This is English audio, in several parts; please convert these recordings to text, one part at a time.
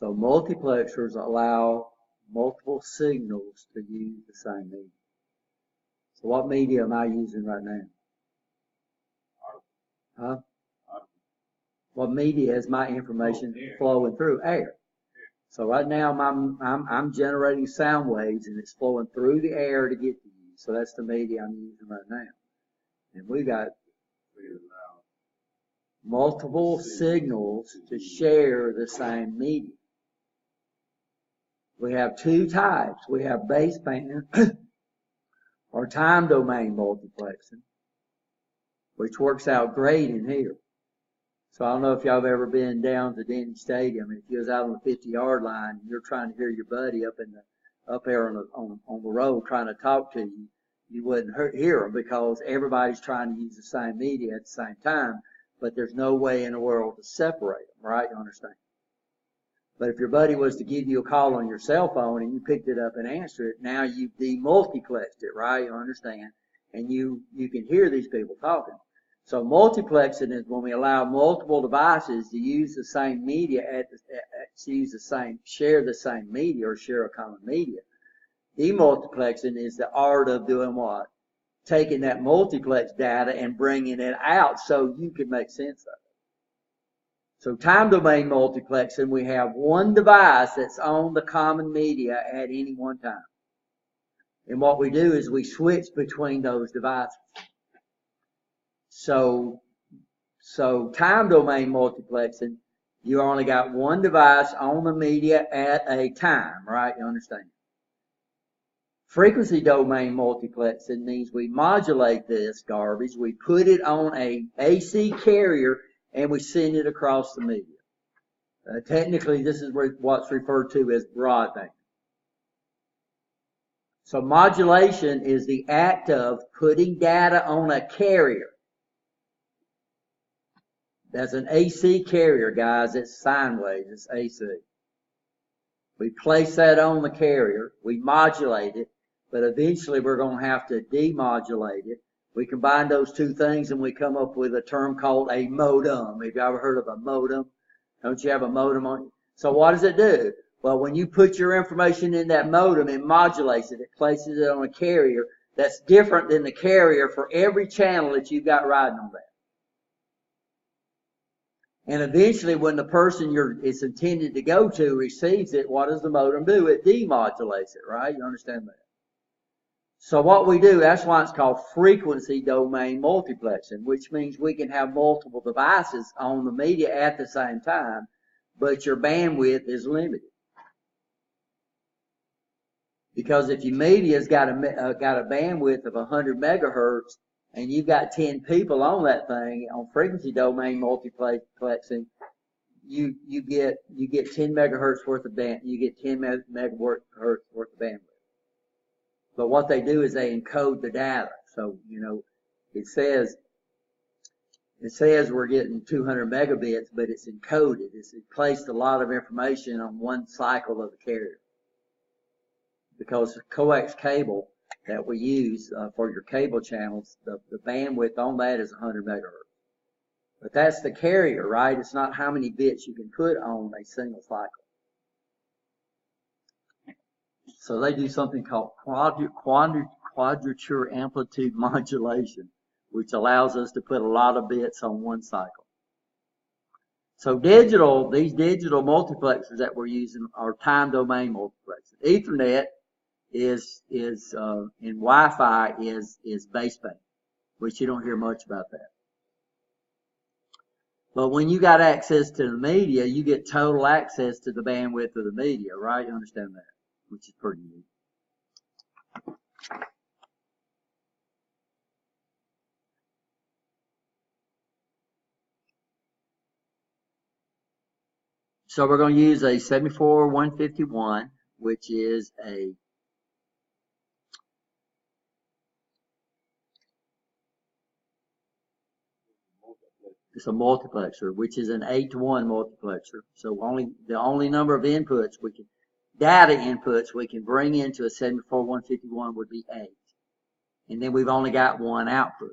So multiplexers allow multiple signals to use the same media. So what media am I using right now? Huh? What media is my information flowing through? Air. So right now I'm generating sound waves and it's flowing through the air to get to you. So that's the media I'm using right now. And we got multiple signals to share the same media. We have two types. We have baseband or time domain multiplexing, which works out great in here. So I don't know if y'all have ever been down to Denny Stadium, and if you was out on the 50-yard line and you're trying to hear your buddy up there on the road trying to talk to you, you wouldn't hear them because everybody's trying to use the same media at the same time, but there's no way in the world to separate them, right? You understand? But if your buddy was to give you a call on your cell phone and you picked it up and answered it, now you've demultiplexed it, right? You understand? And you can hear these people talking. So multiplexing is when we allow multiple devices to use the same media, share the same media or share a common media. Demultiplexing is the art of doing what? Taking that multiplex data and bringing it out so you can make sense of it. So time domain multiplexing, we have one device that's on the common media at any one time. And what we do is we switch between those devices. So time domain multiplexing, you only got one device on the media at a time, right? You understand? Frequency domain multiplexing means we modulate this garbage, we put it on a AC carrier, and we send it across the media. Technically, this is what's referred to as broadband. So modulation is the act of putting data on a carrier. That's an AC carrier, guys. It's sine waves. It's AC. We place that on the carrier. We modulate it, but eventually we're going to have to demodulate it. We combine those two things and we come up with a term called a modem. Have you ever heard of a modem? Don't you have a modem on you? So what does it do? Well, when you put your information in that modem, it modulates it. It places it on a carrier that's different than the carrier for every channel that you've got riding on that. And eventually when the person it's intended to go to receives it, what does the modem do? It demodulates it, right? You understand that? So what we do, that's why it's called frequency domain multiplexing, which means we can have multiple devices on the media at the same time, but your bandwidth is limited. Because if your media's got a bandwidth of 100 megahertz and you've got 10 people on that thing, on frequency domain multiplexing, you get 10 megahertz worth of you get 10 megahertz worth of bandwidth. But what they do is they encode the data. So, it says we're getting 200 megabits, but it's encoded. It placed a lot of information on one cycle of the carrier. Because the coax cable that we use for your cable channels, the bandwidth on that is 100 megahertz. But that's the carrier, right? It's not how many bits you can put on a single cycle. So they do something called quadrature amplitude modulation, which allows us to put a lot of bits on one cycle. So these digital multiplexers that we're using are time domain multiplexers. Ethernet is in Wi-Fi is baseband, which you don't hear much about that. But when you got access to the media, you get total access to the bandwidth of the media, right? You understand that, which is pretty neat. So we're going to use a 74151, which is it's a multiplexer, which is an 8-to-1 multiplexer. So the only number of inputs data inputs we can bring into a 74151 would be 8. And then we've only got one output.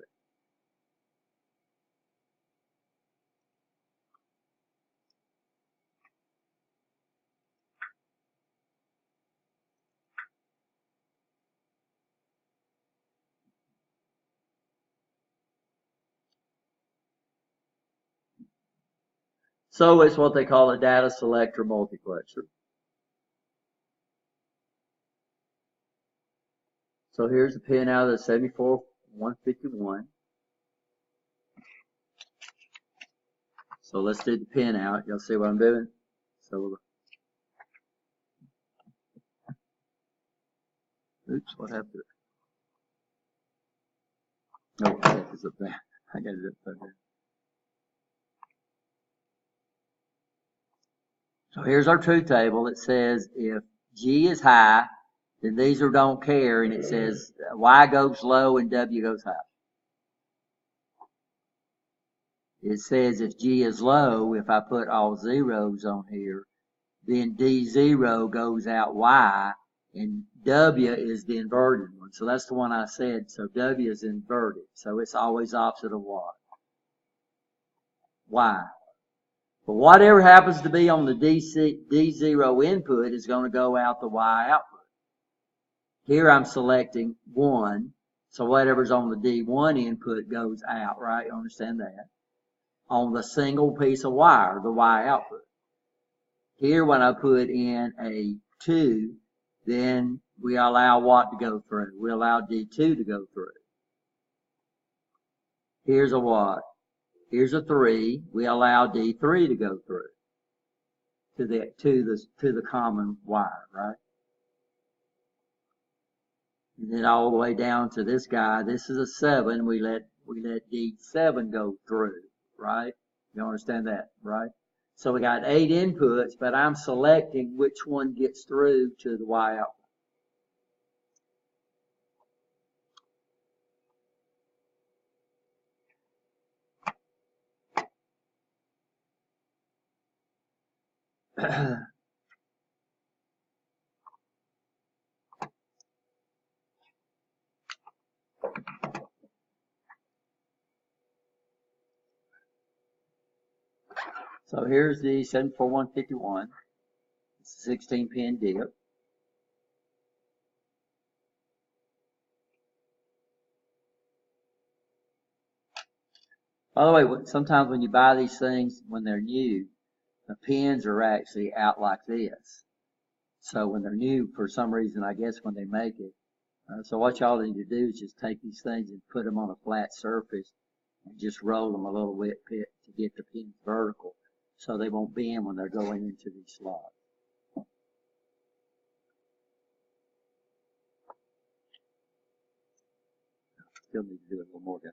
So it's what they call a data selector multiplexer. So here's a pin out of the 74151. So let's do the pin out. Y'all see what I'm doing? So, oops, what happened? Oh, heck is up there. I got it up there. So here's our truth table. It says if G is high, then these are don't care, and it says Y goes low and W goes high. It says if G is low, if I put all zeros on here, then D0 goes out Y, and W is the inverted one. So that's the one I said. So W is inverted. So it's always opposite of what? Y. But whatever happens to be on the D0 input is going to go out the Y output. Here I'm selecting 1. So whatever's on the D1 input goes out, right? You understand that? On the single piece of wire, the Y output. Here when I put in a 2, then we allow what to go through? We allow D2 to go through. Here's a what? Here's a 3. We allow D3 to go through to the common wire, right? And then all the way down to this guy. This is a 7. We let D7 go through, right? You understand that, right? So we got 8 inputs, but I'm selecting which one gets through to the Y output. So here's the 74151. It's a 16-pin dip. By the way, sometimes when you buy these things, when they're new, the pins are actually out like this. So when they're new, for some reason, I guess when they make it. So what y'all need to do is just take these things and put them on a flat surface and just roll them a little bit to get the pins vertical so they won't bend when they're going into these slots. Still need to do it a little more, guys.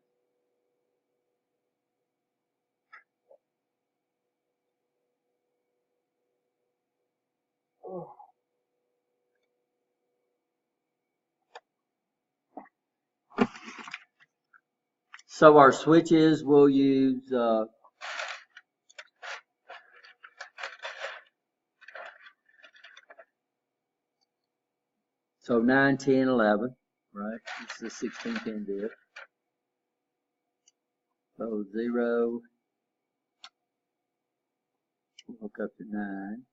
So our switches will use so 9, 10, 11, right? This is a 16-pin dip. So 0, we'll hook up to 9.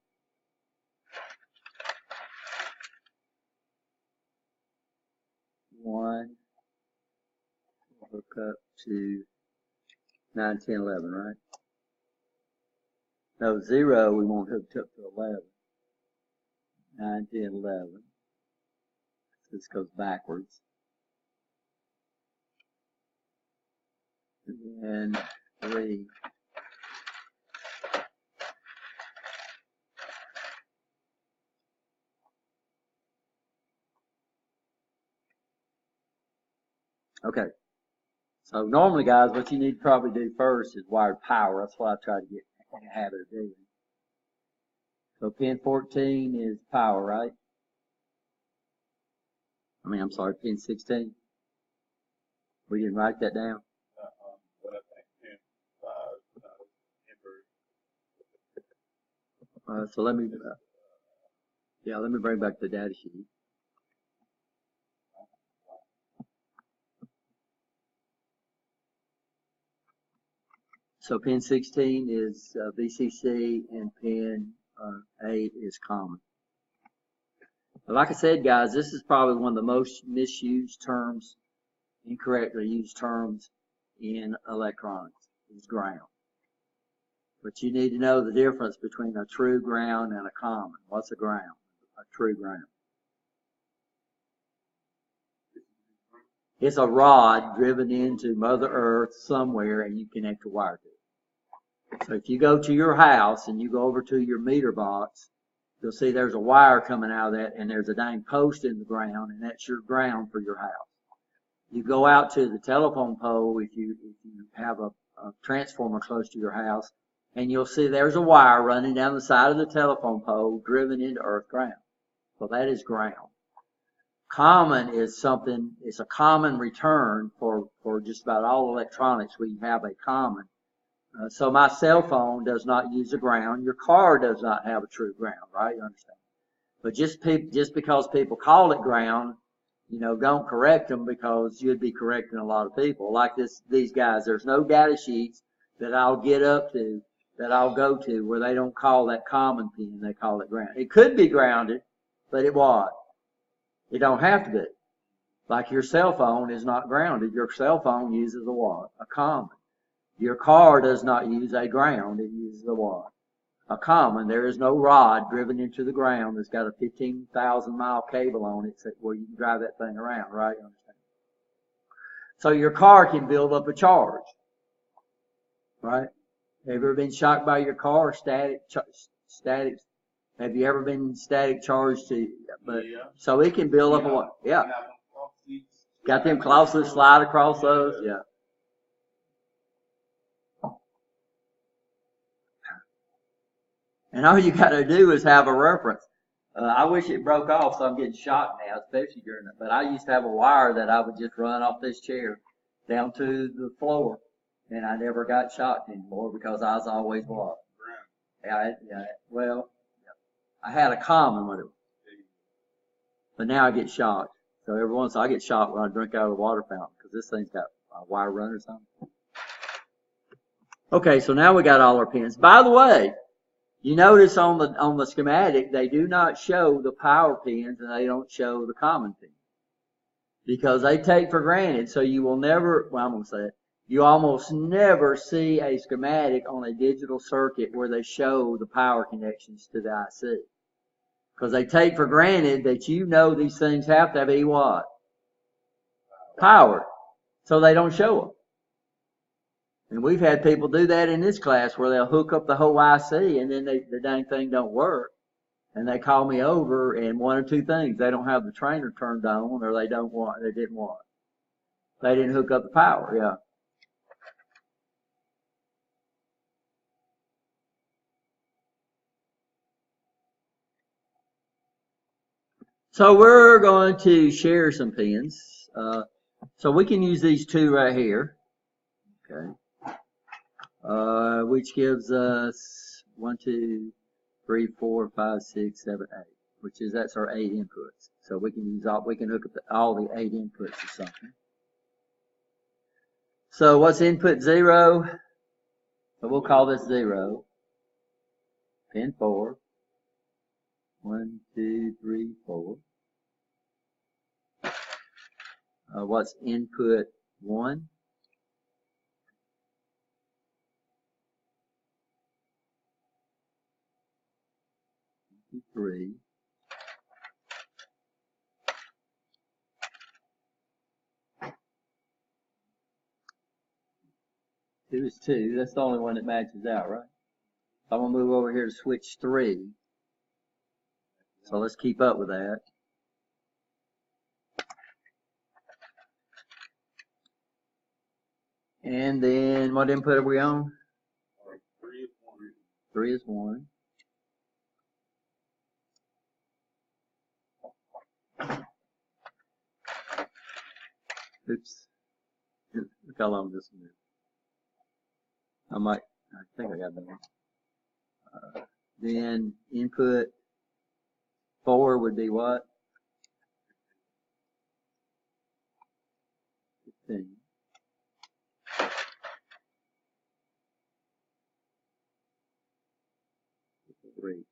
1, we'll hook up to 9, 10, 11, right? No, 0, we won't hook up to 11. 9, 10, 11. This goes backwards. And 3. Okay. So normally, guys, what you need to probably do first is wired power. That's what I try to get in a habit of doing. So pin 14 is power, right? I'm sorry, pin 16. We didn't write that down. So let me bring back the data sheet. So pin 16 is VCC and pin 8 is common. But like I said, guys, this is probably one of the most misused terms, incorrectly used terms in electronics, is ground. But you need to know the difference between a true ground and a common. What's a ground? A true ground. It's a rod driven into Mother Earth somewhere and you connect a wire to it. So if you go to your house and you go over to your meter box, you'll see there's a wire coming out of that and there's a dang post in the ground and that's your ground for your house. You go out to the telephone pole if you have a transformer close to your house and you'll see there's a wire running down the side of the telephone pole driven into earth ground. So that is ground. Common is something, it's a common return for just about all electronics. We have a common. So my cell phone does not use a ground. Your car does not have a true ground, right? You understand? But just because people call it ground, don't correct them because you'd be correcting a lot of people. Like these guys, there's no data sheets that I'll get up to, that I'll go to where they don't call that common pin, they call it ground. It could be grounded, but it was. It don't have to be. Like your cell phone is not grounded. Your cell phone uses a what? A common. Your car does not use a ground. It uses a what? A common. There is no rod driven into the ground that's got a 15,000-mile cable on it where you can drive that thing around, right? You understand? So your car can build up a charge, right? Have you ever been shocked by your car? Static. Have you ever been static charged to? But yeah. So it can build up a what? Yeah. Got them closely slide across those. Yeah. And all you got to do is have a reference. I wish it broke off, so I'm getting shocked now, especially during it. But I used to have a wire that I would just run off this chair down to the floor, and I never got shocked anymore because I was always what? Yeah. Well, I had a common with it, but now I get shocked. So every once in a while I get shocked when I drink out of the water fountain because this thing's got a wire run or something. Okay, so now we got all our pins. By the way, you notice on the schematic they do not show the power pins and they don't show the common pins because they take for granted. So you will never. Well, I'm gonna say it. You almost never see a schematic on a digital circuit where they show the power connections to the IC. Because they take for granted that these things have to be what? Powered. So they don't show them. And we've had people do that in this class where they'll hook up the whole IC and then the dang thing don't work. And they call me over and one or two things. They don't have the trainer turned on or they didn't want. They didn't hook up the power, yeah. So we're going to share some pins. So we can use these two right here. Okay. Which gives us 1, 2, 3, 4, 5, 6, 7, 8. That's our 8 inputs. So we can hook up all the 8 inputs or something. So what's input 0? So we'll call this 0. Pin 4. 1, 2, 3, 4. What's input 1? 3. Two is 2. That's the only one that matches out, right? I'm going to move over here to switch 3. So let's keep up with that. And then what input are we on? 3 is 1. Oops. Look how long this one is. I think I got that one. Then input 4 would be what? 15. Reach.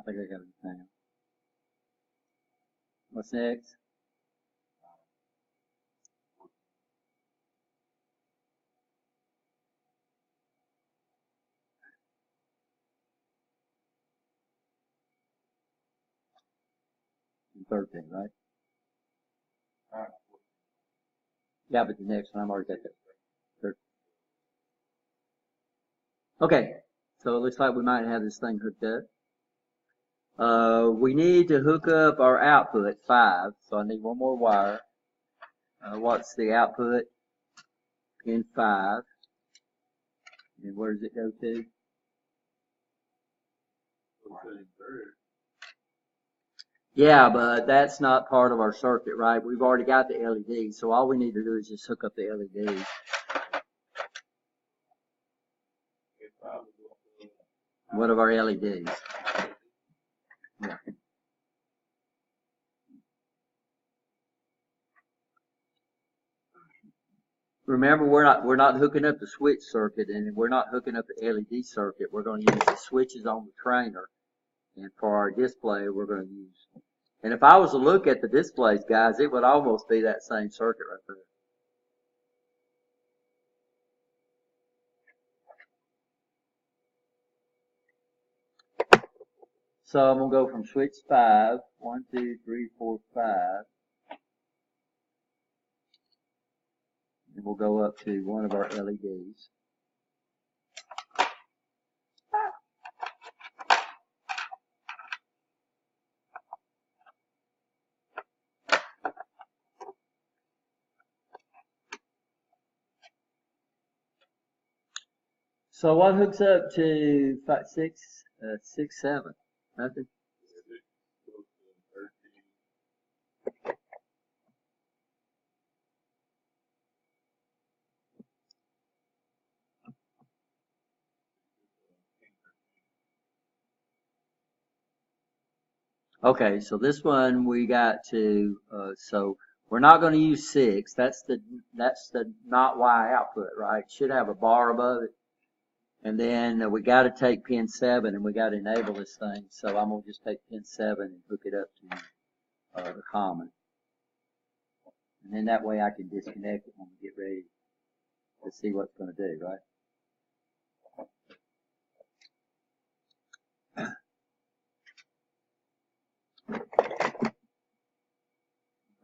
I think I got it now. What's next? And 13, right? Yeah, but the next one, I'm already got that. 13. Okay, so it looks like we might have this thing hooked up. We need to hook up our output, 5, so I need one more wire. What's the output? Pin 5. And where does it go to? Yeah, but that's not part of our circuit, right? We've already got the LED, so all we need to do is just hook up the LED. What of our LEDs? Yeah. Remember, we're not hooking up the switch circuit, and we're not hooking up the LED circuit. We're going to use the switches on the trainer, and for our display, we're going to use. And if I was to look at the displays, guys, it would almost be that same circuit right there. So I'm going to go from switch 5, 1, 2, 3, 4, 5. And we'll go up to one of our LEDs. So what hooks up to 5, 6, 6, 7? Nothing? Okay, so this one we got to, so we're not going to use 6. That's the not Y output, right? Should have a bar above it. And then we got to take pin 7 and we got to enable this thing. So I'm going to just take pin 7 and hook it up to the common. And then that way I can disconnect it when we get ready to see what's going to do, right?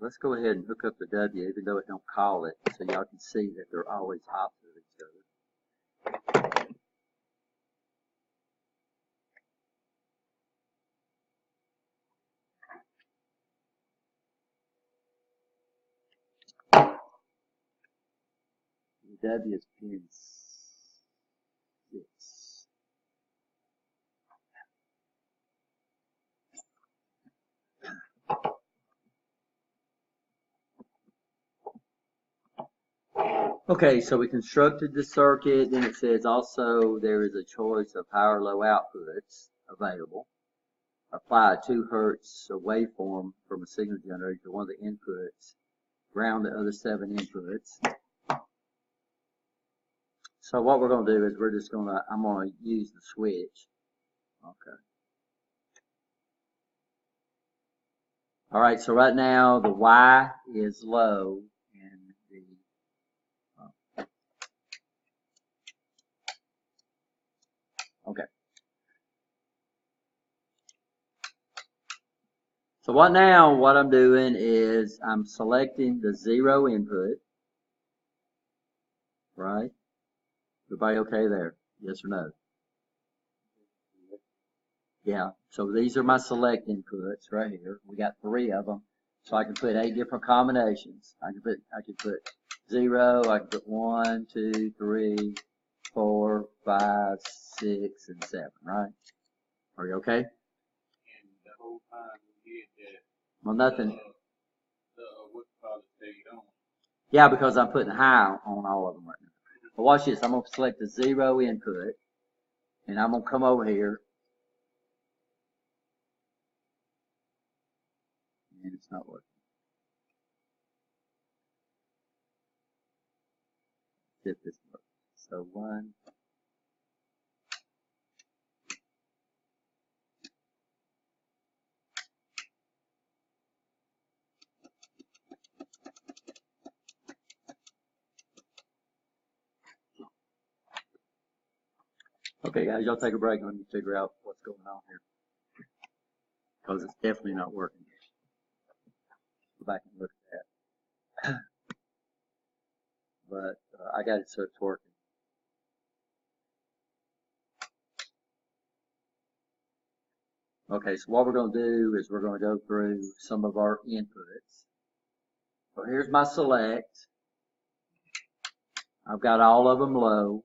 Let's go ahead and hook up the W, even though it don't call it, so y'all can see that they're always opposite of each other. The W is pin 6. Okay, so we constructed the circuit, then it says also there is a choice of high or low outputs available. Apply a 2 Hertz waveform from a signal generator to one of the inputs. Ground the other 7 inputs. So what we're going to do is I'm going to use the switch. Okay. All right, so right now the Y is low and okay. So what I'm doing is I'm selecting the 0 input, right? Everybody okay there? Yes or no? Yeah, so these are my select inputs right here. We got 3 of them. So I can put 8 different combinations. I can put 0, I can put 1, 2, 3, 4, 5, 6, and 7, right? Are you okay? And the whole time we did that. Well, nothing. What's called stayed on. Yeah, because I'm putting high on all of them right now. But watch this. I'm going to select the 0 input, and I'm going to come over here. And it's not working. See if this works. So 1. Okay, guys, y'all take a break and let me figure out what's going on here. Because it's definitely not working. Go back and look at that. But I got it so it's working. Okay, so what we're going to do is we're going to go through some of our inputs. So here's my select. I've got all of them low.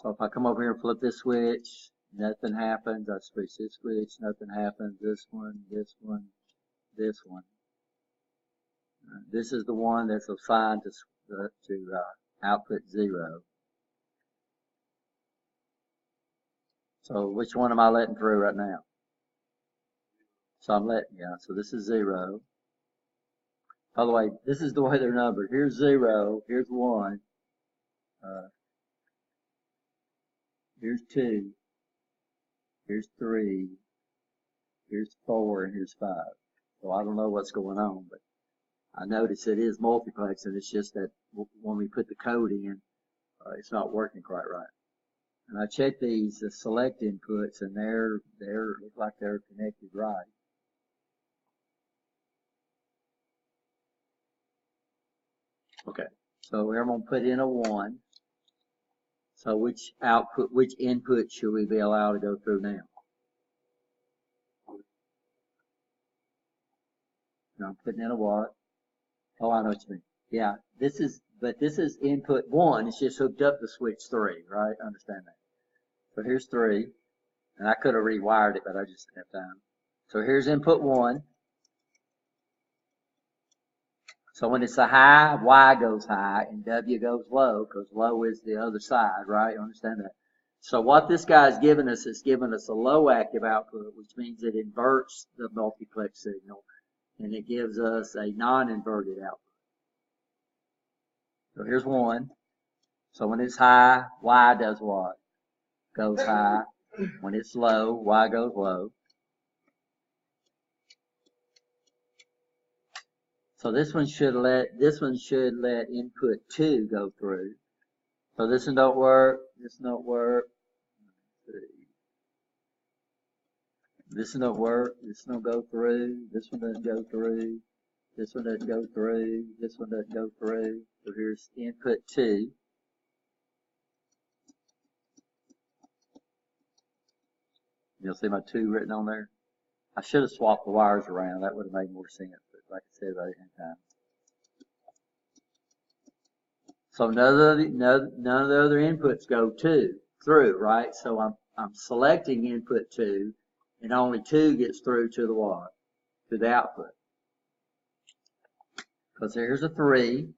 So if I come over here and flip this switch, nothing happens. I switch this switch, nothing happens. This one, this one, this one. This is the one that's assigned to output 0. So which one am I letting through right now? So I'm letting, yeah, so this is 0. By the way, this is the way they're numbered. Here's 0, here's 1, here's 2, here's 3, here's 4, and here's 5. So I don't know what's going on, but I notice it is multiplex, and it's just that when we put the code in, it's not working quite right. And I checked these select inputs, and they're look like they're connected right. Okay, so we're going to put in a 1. So which input should we be allowed to go through now? Now I'm putting in a what? Oh, I know what you mean. Yeah, this is input 1. It's just hooked up to switch 3, right? Understand that. So here's 3, and I could have rewired it, but I just didn't have time. So here's input 1. So when it's a high, Y goes high, and W goes low, because low is the other side, right? You understand that? So what this guy's given us is giving us a low active output, which means it inverts the multiplex signal, and it gives us a non-inverted output. So here's 1. So when it's high, Y does what? Goes high. When it's low, Y goes low. So this one should let input 2 go through. So this one don't work. This one don't work. This one don't work. This one don't go through. This one doesn't go through. This one doesn't go through. This one doesn't go through. So here's input 2. You'll see my 2 written on there. I should have swapped the wires around. That would have made more sense. But like I said, I didn't have time. So none of the other inputs go through, right? So I'm selecting input 2, and only 2 gets through to the what? To the output. Because here's a 3.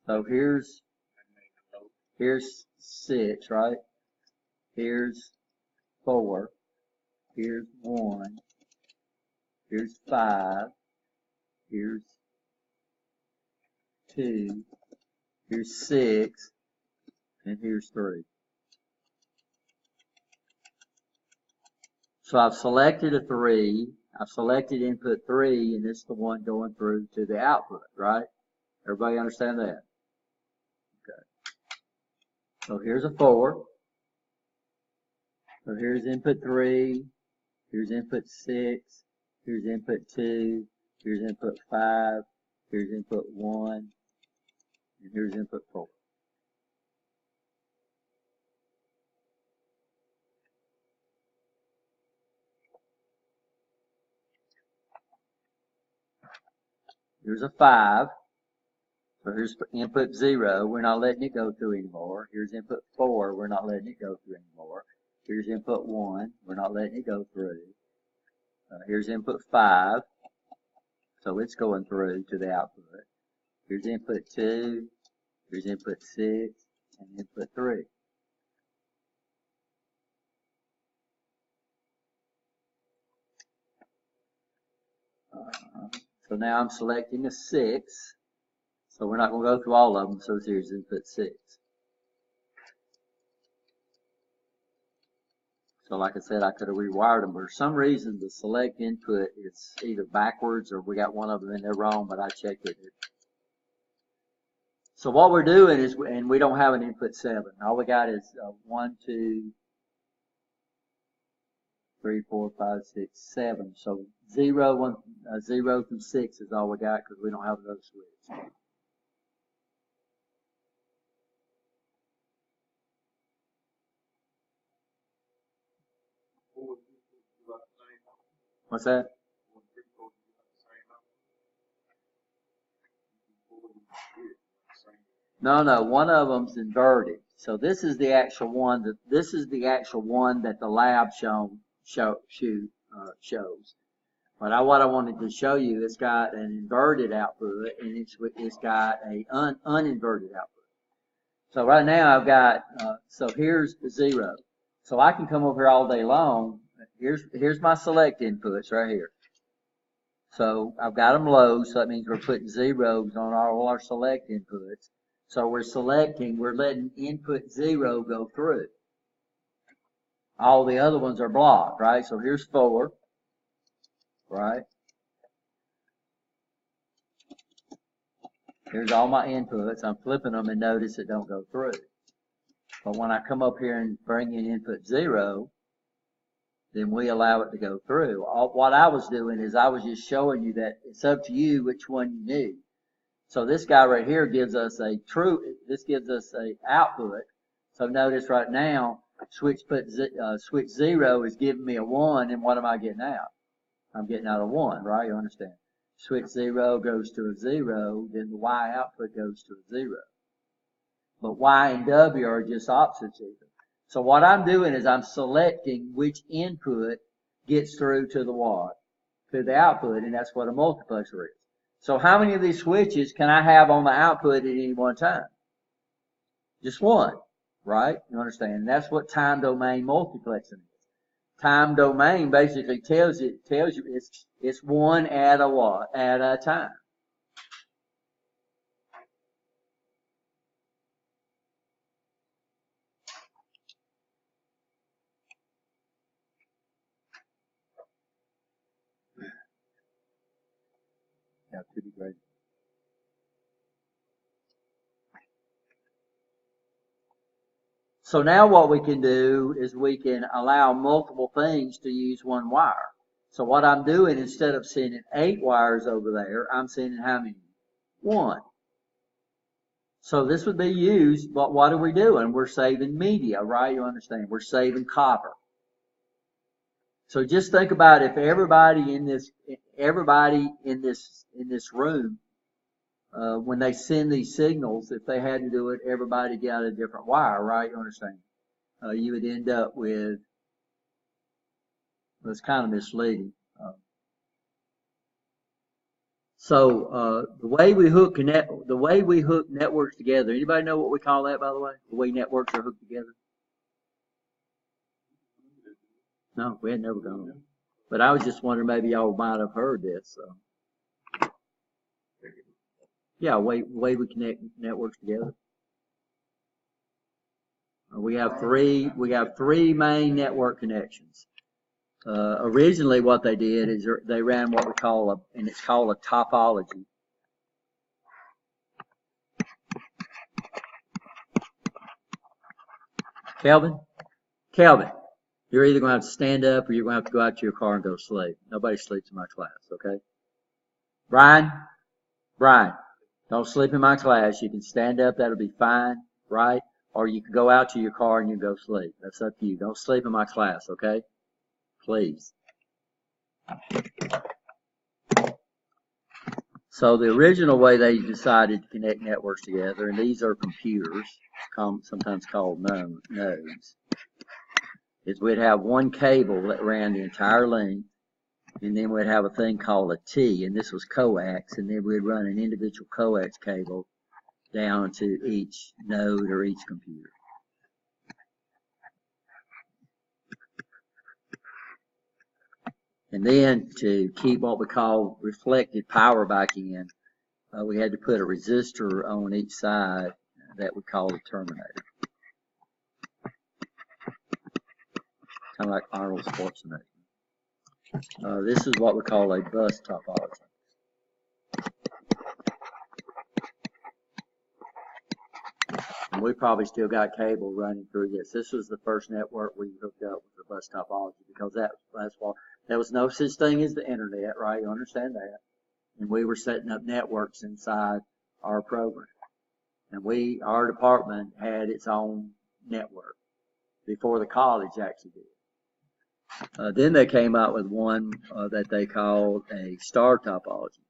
So here's 6, right? Here's 4. Here's 1. Here's 5. Here's 2. Here's 6. And here's 3. So I've selected a 3. I've selected input 3, and this is the one going through to the output, right? Everybody understand that? Okay. So here's a 4. So here's input 3. Here's input 6. Here's input 2. Here's input 5. Here's input 1. And here's input 4. Here's a 5. So here's input 0. We're not letting it go through anymore. Here's input 4. We're not letting it go through anymore. Here's input 1. We're not letting it go through. Here's input 5. So it's going through to the output. Here's input 2. Here's input 6. And input 3. So now I'm selecting a 6. So we're not going to go through all of them. So here's input 6. So like I said, I could have rewired them, but for some reason the select input is either backwards or we got one of them in there wrong, but I checked it. So what we're doing is, and we don't have an input 7. All we got is 1, 2, 3, 4, 5, 6, 7. So 0 through 6 is all we got because we don't have another switch. What's that? No, one of them's inverted. So this is the actual one that the lab shows. But what I wanted to show you, it's got an inverted output and it's got a uninverted output. So right now I've got so here's 0. So I can come over here all day long. Here's my select inputs right here. So I've got them low, so that means we're putting zeros on all our select inputs. So we're letting input 0 go through. All the other ones are blocked, right? So here's 4, right? Here's all my inputs. I'm flipping them and notice it don't go through. But when I come up here and bring in input 0, then we allow it to go through. What I was doing is I was just showing you that it's up to you which one you need. So this guy right here gives us this gives us a output. So notice right now, switch 0 is giving me a 1, and what am I getting out? I'm getting out a 1, right? You understand? Switch 0 goes to a 0, then the Y output goes to a 0. But Y and W are just opposites either. So what I'm doing is I'm selecting which input gets through to the output, and that's what a multiplexer is. So how many of these switches can I have on the output at any one time? Just one, right? You understand? And that's what time domain multiplexing is. Time domain basically tells you it's one at a time. Yeah, to be great. So now what we can do is we can allow multiple things to use one wire. So what I'm doing, instead of sending 8 wires over there, I'm sending how many? 1. So this would be used, but what are we doing? We're saving media, right? You understand? We're saving copper. So just think about if everybody in this room, when they send these signals, if they had to do it, everybody got a different wire, right? You understand? You would end up with, well, it's kind of misleading. So the way we hook networks together. Anybody know what we call that, by the way? The way networks are hooked together. No, we had never gone there. But I was just wondering, maybe y'all might have heard this. So. Yeah, way we connect networks together. We have three main network connections. Originally what they did is they ran what we call it's called a topology. Kelvin, you're either going to have to stand up or you're going to have to go out to your car and go to sleep. Nobody sleeps in my class, okay? Brian, don't sleep in my class. You can stand up, that'll be fine, right? Or you can go out to your car and you go sleep. That's up to you. Don't sleep in my class, okay? Please. So the original way they decided to connect networks together, and these are computers, sometimes called nodes, is we'd have one cable that ran the entire length, and then we'd have a thing called a T, and this was coax, and then we'd run an individual coax cable down to each node or each computer. And then to keep what we call reflected power back in, we had to put a resistor on each side that we call a terminator. Kind of like Arnold Schwarzenegger. This is what we call a bus topology. we probably still got cable running through this. This was the first network we hooked up with the bus topology, because that's why there was no such thing as the internet, right? You understand that? And we were setting up networks inside our program. And our department had its own network before the college actually did. Then they came out with one that they called a star topology.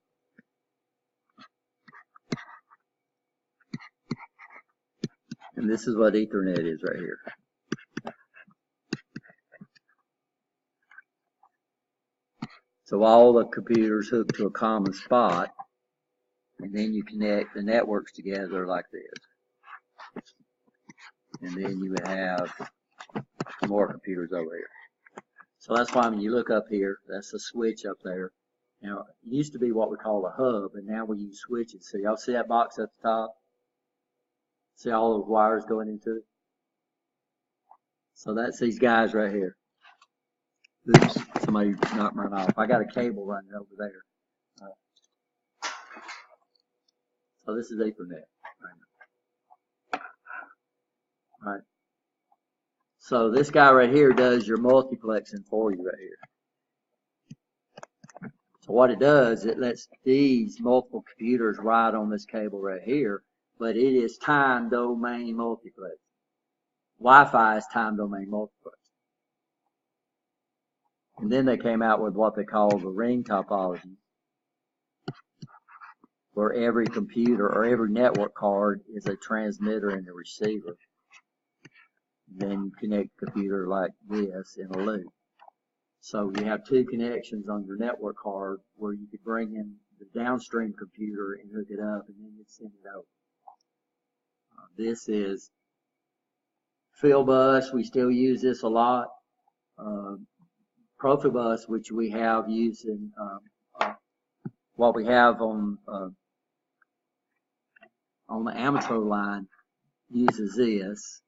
And this is what Ethernet is right here. So all the computers hook to a common spot, and then you connect the networks together like this. And then you would have more computers over here. So that's why when you look up here, that's the switch up there. Now, it used to be what we call a hub, and now we use switches. So y'all see that box at the top? See all those wires going into it? So that's these guys right here. Oops, somebody knocked mine off. I got a cable running over there. So this is Ethernet right now. All right. So this guy right here does your multiplexing for you right here. So what it does, it lets these multiple computers ride on this cable right here, but it is time domain multiplexing. Wi-Fi is time domain multiplexing. And then they came out with what they call the ring topology, where every computer or every network card is a transmitter and a receiver. Then you connect a computer like this in a loop. So you have two connections on your network card where you could bring in the downstream computer and hook it up, and then you'd send it over. This is Fieldbus. We still use this a lot. Profibus, which we have using what we have on the Amatro line, uses this.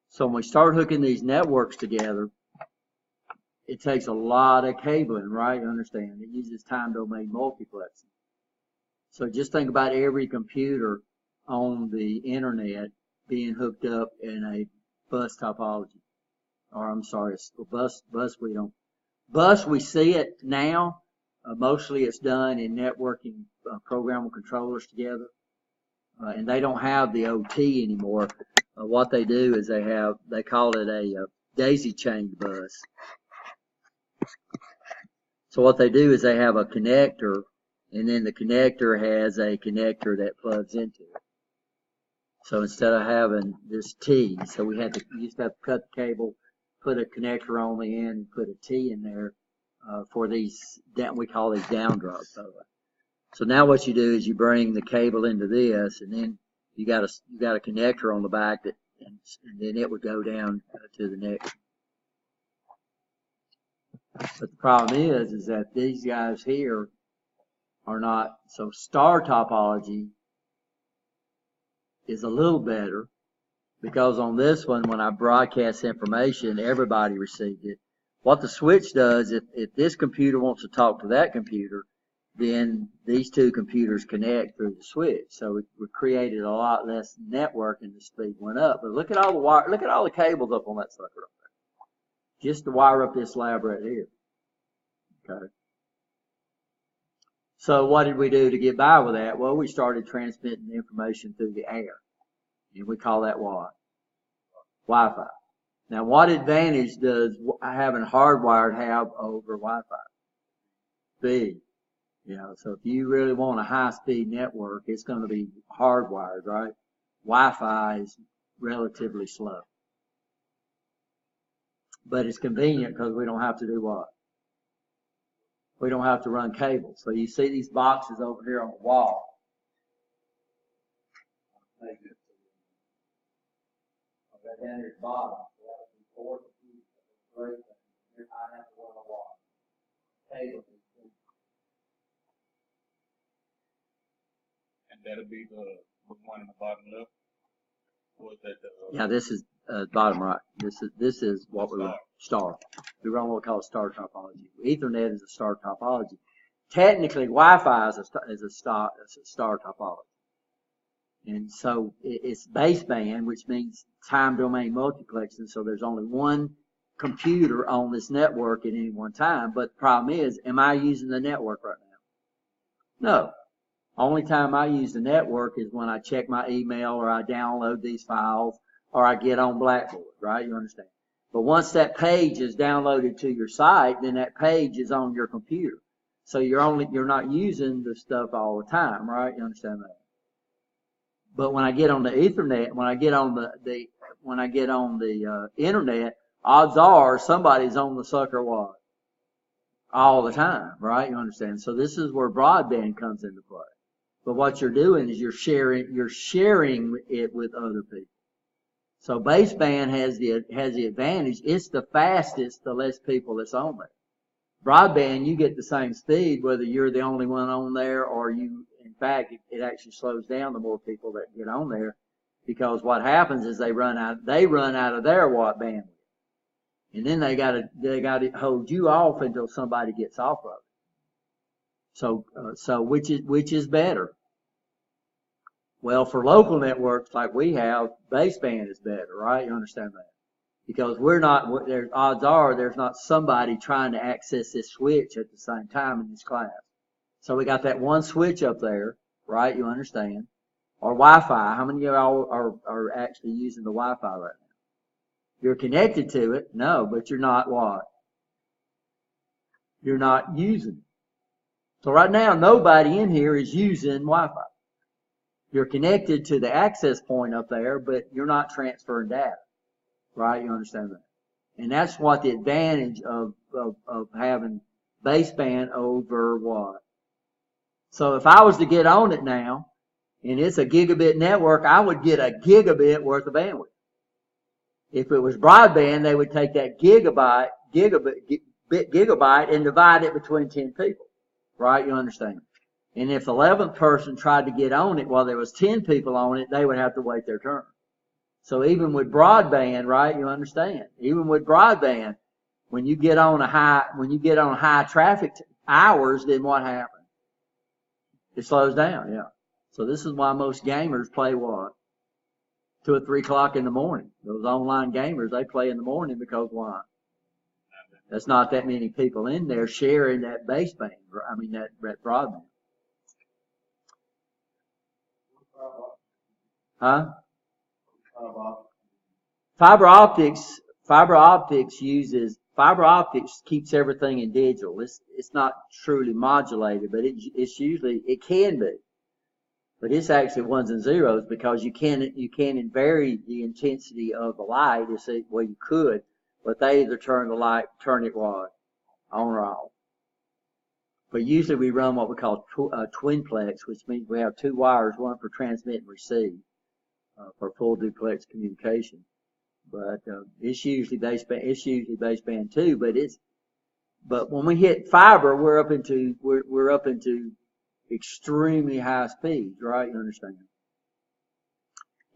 So when we start hooking these networks together, it takes a lot of cabling, right? You understand? It uses time domain multiplexing. So just think about every computer on the internet being hooked up in a bus topology. Or I'm sorry, bus we see it now. Mostly it's done in networking programmable controllers together. And they don't have the OT anymore. What they do is they call it a daisy chained bus. So what they do is they have a connector, and then the connector has a connector that plugs into it. So instead of having this T, so we used to have to cut the cable, put a connector on the end, and put a T in there for these, we call these down drops. So now what you do is you bring the cable into this, and then you got a connector on the back and then it would go down to the next. But the problem is that these guys here are not. So star topology is a little better, because on this one, when I broadcast information, everybody received it. What the switch does, if this computer wants to talk to that computer, then these two computers connect through the switch. So we created a lot less network and the speed went up. But look at all the wire, look at all the cables up on that sucker up there. Just to wire up this lab right here. Okay. So what did we do to get by with that? Well, we started transmitting information through the air. And we call that what? Wi-Fi. Now what advantage does having hardwired have over Wi-Fi? Speed. You know, so if you really want a high-speed network, it's going to be hardwired, right? Wi-Fi is relatively slow. But it's convenient because we don't have to do what? We don't have to run cables. So you see these boxes over here on the wall. Okay, down here at the bottom. So that would be 4 computers. I have to run a wall. Cable. That'll be the one in the bottom left. Or is that the yeah, this is bottom right. This is what we would star. We run what we call a star topology. Ethernet is a star topology. Technically, Wi-Fi is a star topology. And so it's baseband, which means time domain multiplexing. So there's only one computer on this network at any one time. But the problem is, am I using the network right now? No. Only time I use the network is when I check my email or I download these files or I get on Blackboard, right? You understand? But once that page is downloaded to your site, then that page is on your computer. So you're not using the stuff all the time, right? You understand that? But when I get on the Ethernet, when I get on the internet, odds are somebody's on the sucker what? All the time, right? You understand? So this is where broadband comes into play. But what you're doing is you're sharing it with other people. So baseband has the advantage. It's the fastest, the less people that's on there. Broadband, you get the same speed whether you're the only one on there or you. In fact, it actually slows down the more people that get on there, because what happens is they run out of their watt bandwidth, and then they got to hold you off until somebody gets off of it. So which is better? Well, for local networks like we have, baseband is better, right? You understand that? Because there's odds are there's not somebody trying to access this switch at the same time in this class. So we got that one switch up there, right? You understand? Or Wi-Fi. How many of y'all are actually using the Wi-Fi right now? You're connected to it? No, but you're not what? You're not using it. So right now, nobody in here is using Wi-Fi. You're connected to the access point up there, but you're not transferring data, right? You understand that? And that's what the advantage of having baseband over what? So if I was to get on it now, and it's a gigabit network, I would get a gigabit worth of bandwidth. If it was broadband, they would take that gigabyte and divide it between 10 people, right? You understand? And if the 11th person tried to get on it while there was 10 people on it, they would have to wait their turn. So even with broadband, right? You understand? Even with broadband, when you get on high traffic hours, then what happens? It slows down, yeah. So this is why most gamers play what? 2 or 3 o'clock in the morning. Those online gamers, they play in the morning because why? There's not that many people in there sharing that baseband. I mean that broadband. Huh? Fiber optics keeps everything in digital. It's not truly modulated, but it's usually, it can be. But it's actually ones and zeros, because you can vary the intensity of the light. Well, you could, but they either turn it what? On or off. But usually we run what we call twinplex, which means we have 2 wires, one for transmit and receive, for full duplex communication. But it's usually baseband too. But when we hit fiber, we're up into extremely high speeds, right? You understand?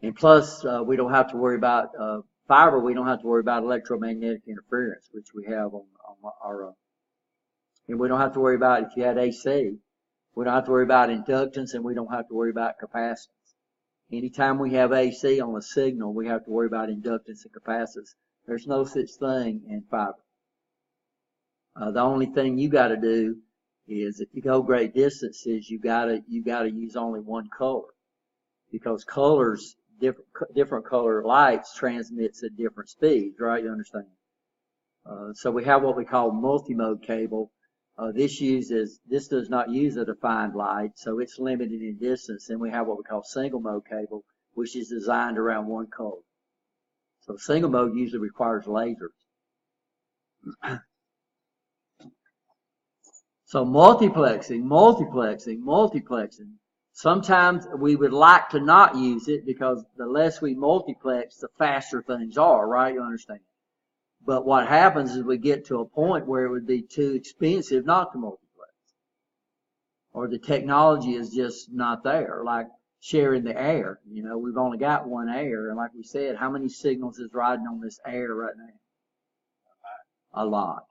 And plus, we don't have to worry about fiber. We don't have to worry about electromagnetic interference, which we have on our. And we don't have to worry about, if you had AC, we don't have to worry about inductance, and we don't have to worry about capacitance. Anytime we have AC on a signal, we have to worry about inductance and capacitance. There's no such thing in fiber. The only thing you got to do is, if you go great distances, you gotta use only one color, because colors, different color lights transmits at different speeds, right? You understand? So we have what we call multi-mode cable. This does not use a defined light, so it's limited in distance. And we have what we call single mode cable, which is designed around one color. So single mode usually requires lasers. So multiplexing. Sometimes we would like to not use it, because the less we multiplex, the faster things are, right? You understand? But what happens is we get to a point where it would be too expensive not to multiplex, or the technology is just not there. Like sharing the air, we've only got one air, and like we said, how many signals is riding on this air right now? A lot.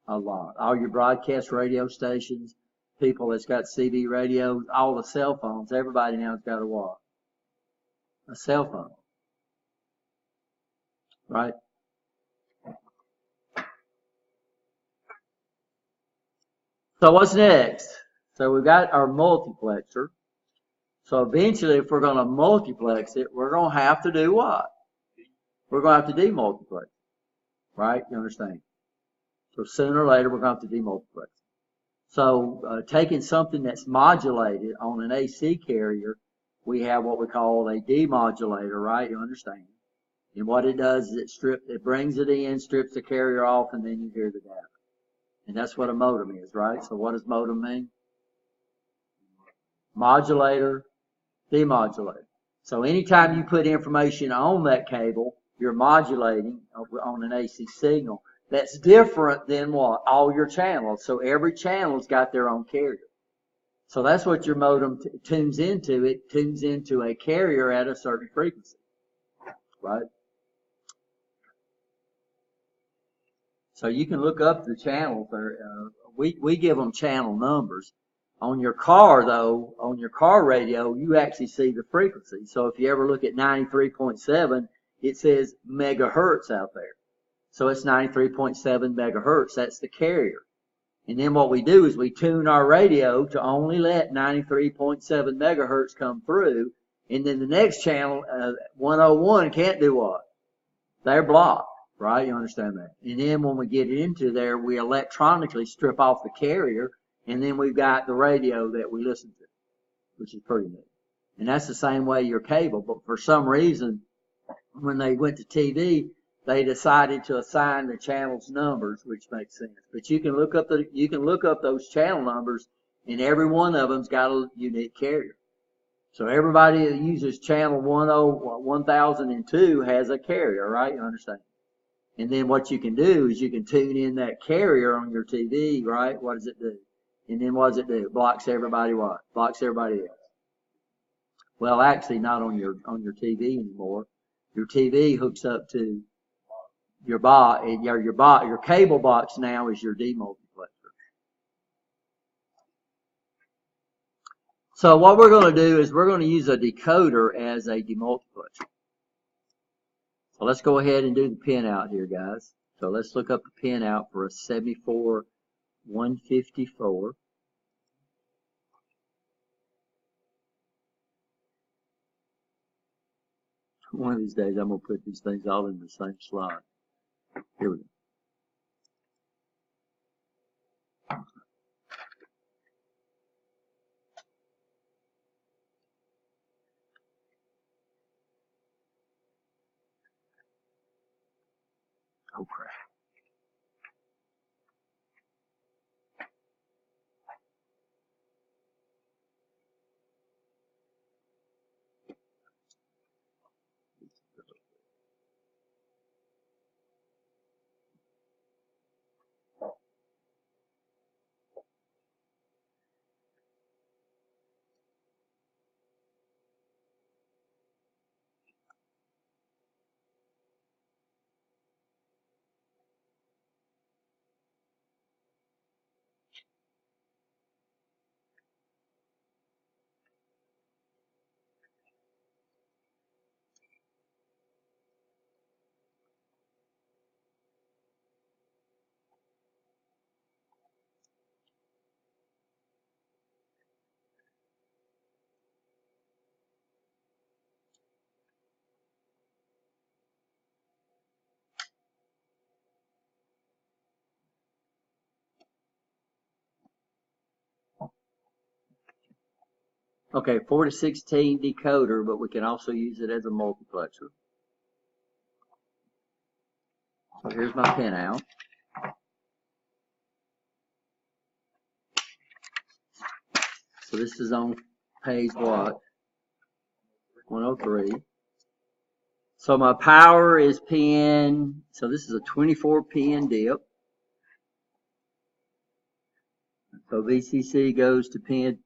All your broadcast radio stations, people that's got CB radios, all the cell phones, everybody now's got a what? a cell phone, right? So what's next? So we've got our multiplexer. So eventually, if we're going to multiplex it, we're going to have to do what? We're going to have to demultiplex, right? You understand? So sooner or later, we're going to have to demultiplex. So taking something that's modulated on an AC carrier, we have what we call a demodulator, right? You understand? And what it does is it brings it in, strips the carrier off, and then you hear the data. And that's what a modem is, right? So what does modem mean? Modulator, demodulator. So anytime you put information on that cable, you're modulating on an AC signal. That's different than what? All your channels. So every channel's got their own carrier. So that's what your modem tunes into. It tunes into a carrier at a certain frequency, right? So you can look up the channels. We give them channel numbers. On your car, though, on your car radio, you actually see the frequency. So if you ever look at 93.7, it says megahertz out there. So it's 93.7 megahertz. That's the carrier. And then what we do is we tune our radio to only let 93.7 megahertz come through. And then the next channel, 101, can't do what? They're blocked, right? You understand that? And then when we get into there, we electronically strip off the carrier, and then we've got the radio that we listen to, which is pretty neat. And that's the same way your cable. But for some reason, when they went to TV, they decided to assign the channels numbers, which makes sense. But you can look up those channel numbers, and every one of them's got a unique carrier. So everybody that uses channel 1002 has a carrier, right? You understand? And then what you can do is you can tune in that carrier on your TV, right? What does it do? And then what does it do? It blocks everybody what? Blocks everybody else. Well, actually not on your TV anymore. Your TV hooks up to your cable box now is your demultiplexer. So what we're going to do is we're going to use a decoder as a demultiplexer. So let's go ahead and do the pin out here, guys. So let's look up the pin out for a 74154. One of these days I'm going to put these things all in the same slot. Here we go. Oh crap. Okay, 4 to 16 decoder, but we can also use it as a multiplexer. So here's my pin out. So this is on page what? 103. So my power is pin, so this is a 24 pin dip. So VCC goes to pin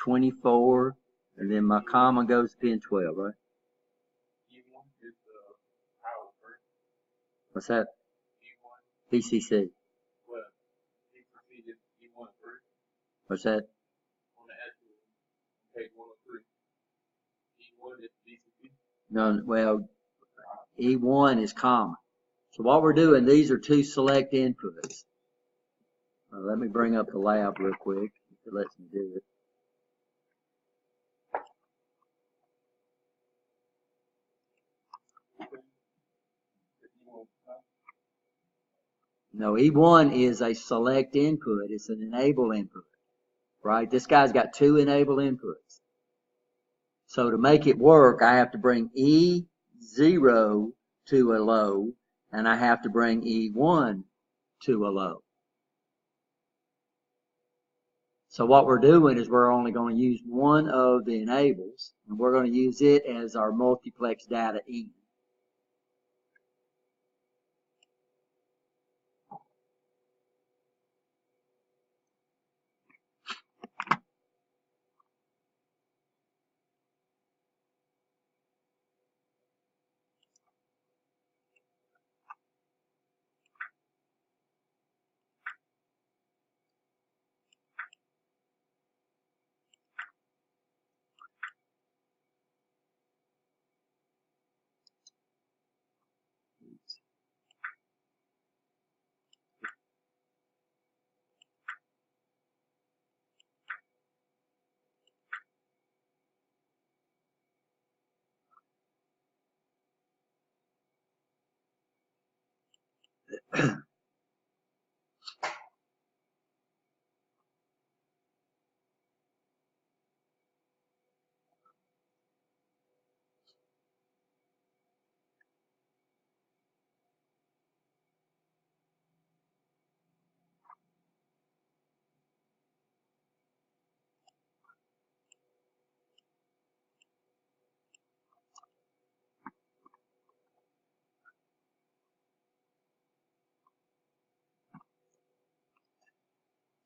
24, and then my comma goes to pin 12, right? What's that? VCC. What's that? On the actual page 103. E1 is VCC. No, well, E1 is common. So what we're doing, these are two select inputs. Let me bring up the lab real quick, if it lets me do it. No, E1 is a select input. It's an enable input, right? This guy's got two enable inputs. So to make it work, I have to bring E0 to a low, and I have to bring E1 to a low. So what we're doing is we're only going to use one of the enables, and we're going to use it as our multiplex data in.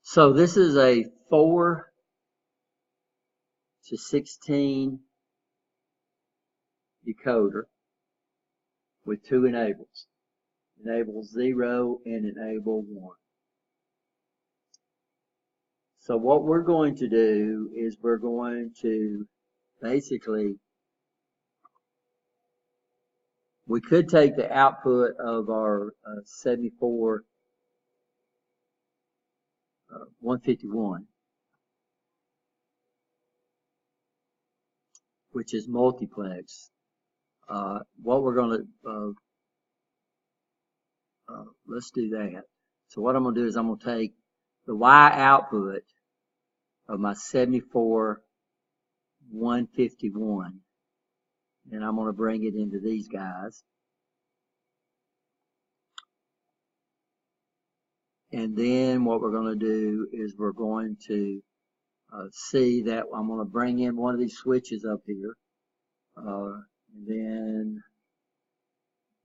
So this is a 4 to 16 decoder with two enables. Enable 0 and enable 1. So what we're going to do is we're going to basically, we could take the output of our 74 151, which is multiplex. What we're going to, let's do that. So what I'm going to do is I'm going to take the Y output of my 74 151, and I'm going to bring it into these guys. And then what we're going to do is we're going to see that I'm going to bring in one of these switches up here. And then,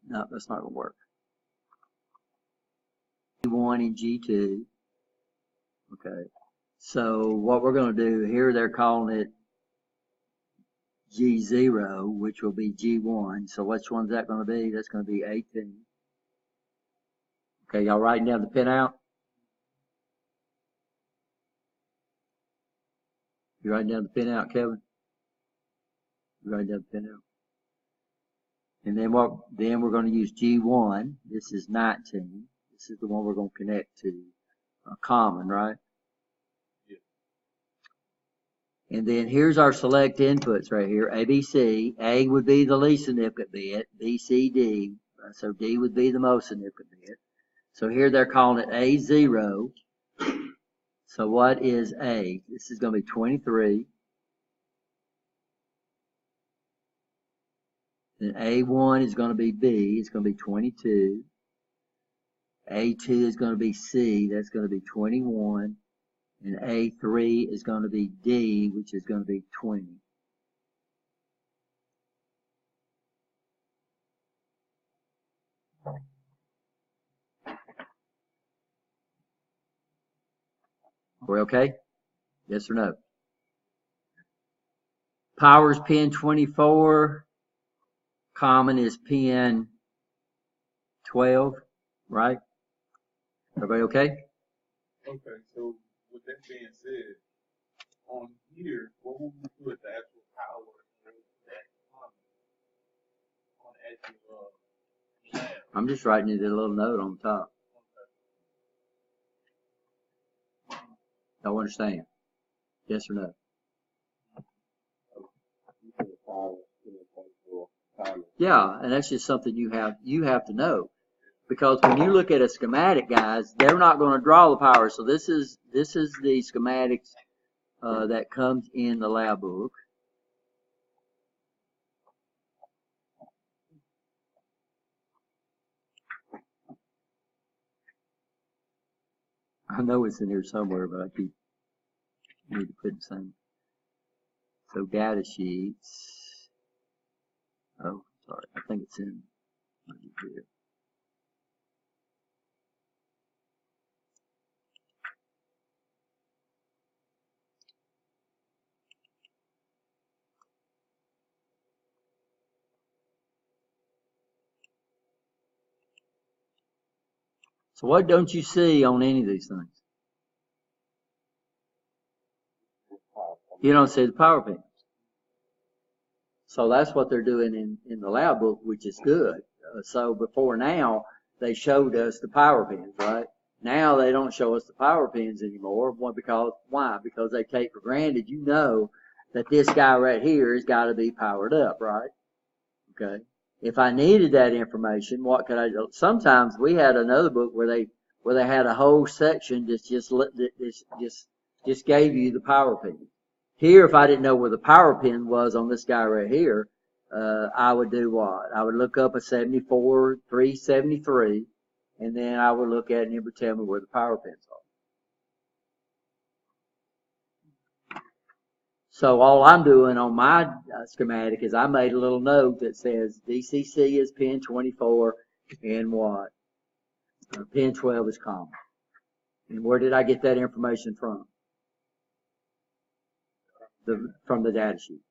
no, that's not going to work. G1 and G2. Okay. So what we're going to do here, they're calling it G0, which will be G1. So which one's that going to be? That's going to be 18. Okay, y'all writing down the pin out? You writing down the pin out, Kevin? You writing down the pin out? And then then we're going to use G1. This is 19. This is the one we're going to connect to common, right? Yeah. And then here's our select inputs right here. A, B, C. A would be the least significant bit. B, C, D. So D would be the most significant bit. So here they're calling it A0. So what is A? This is going to be 23. Then A1 is going to be B. It's going to be 22. A2 is going to be C. That's going to be 21. And A3 is going to be D, which is going to be 20. Are we okay? Yes or no? Power is pin 24. Common is pin 12, right? Everybody okay? Okay, so with that being said, on here, what will we do with the actual power and that common? I'm just writing it a little note on top. Don't understand. Yes or no? Yeah, and that's just something you have to know. Because when you look at a schematic, guys, they're not going to draw the power. So this is the schematics that comes in the lab book. I know it's in here somewhere, but I need to put it somewhere. So data sheets. Oh, sorry. I think it's in here. So what don't you see on any of these things? You don't see the power pins. So that's what they're doing in the lab book, which is good. So before now, they showed us the power pins, right? Now they don't show us the power pins anymore. Why? Because they take for granted, you know, that this guy right here has got to be powered up, right? Okay. If I needed that information, what could I do? Sometimes we had another book where they had a whole section that just gave you the power pin. Here, if I didn't know where the power pin was on this guy right here, I would do what? I would look up a 74, 373, and then I would look at it and it would tell me where the power pins are. So all I'm doing on my schematic is I made a little note that says DCC is pin 24 and what? Pin 12 is common. And where did I get that information from? From the data sheet.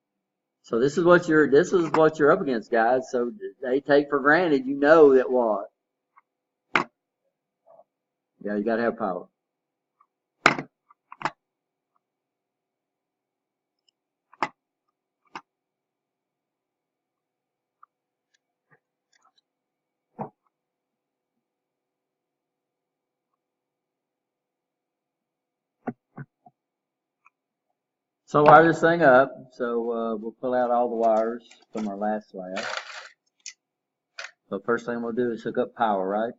So this is what you're up against, guys. So they take for granted, you know that what? Yeah, you gotta have power. So wire this thing up. So we'll pull out all the wires from our last slab. So first thing we'll do is hook up power, right?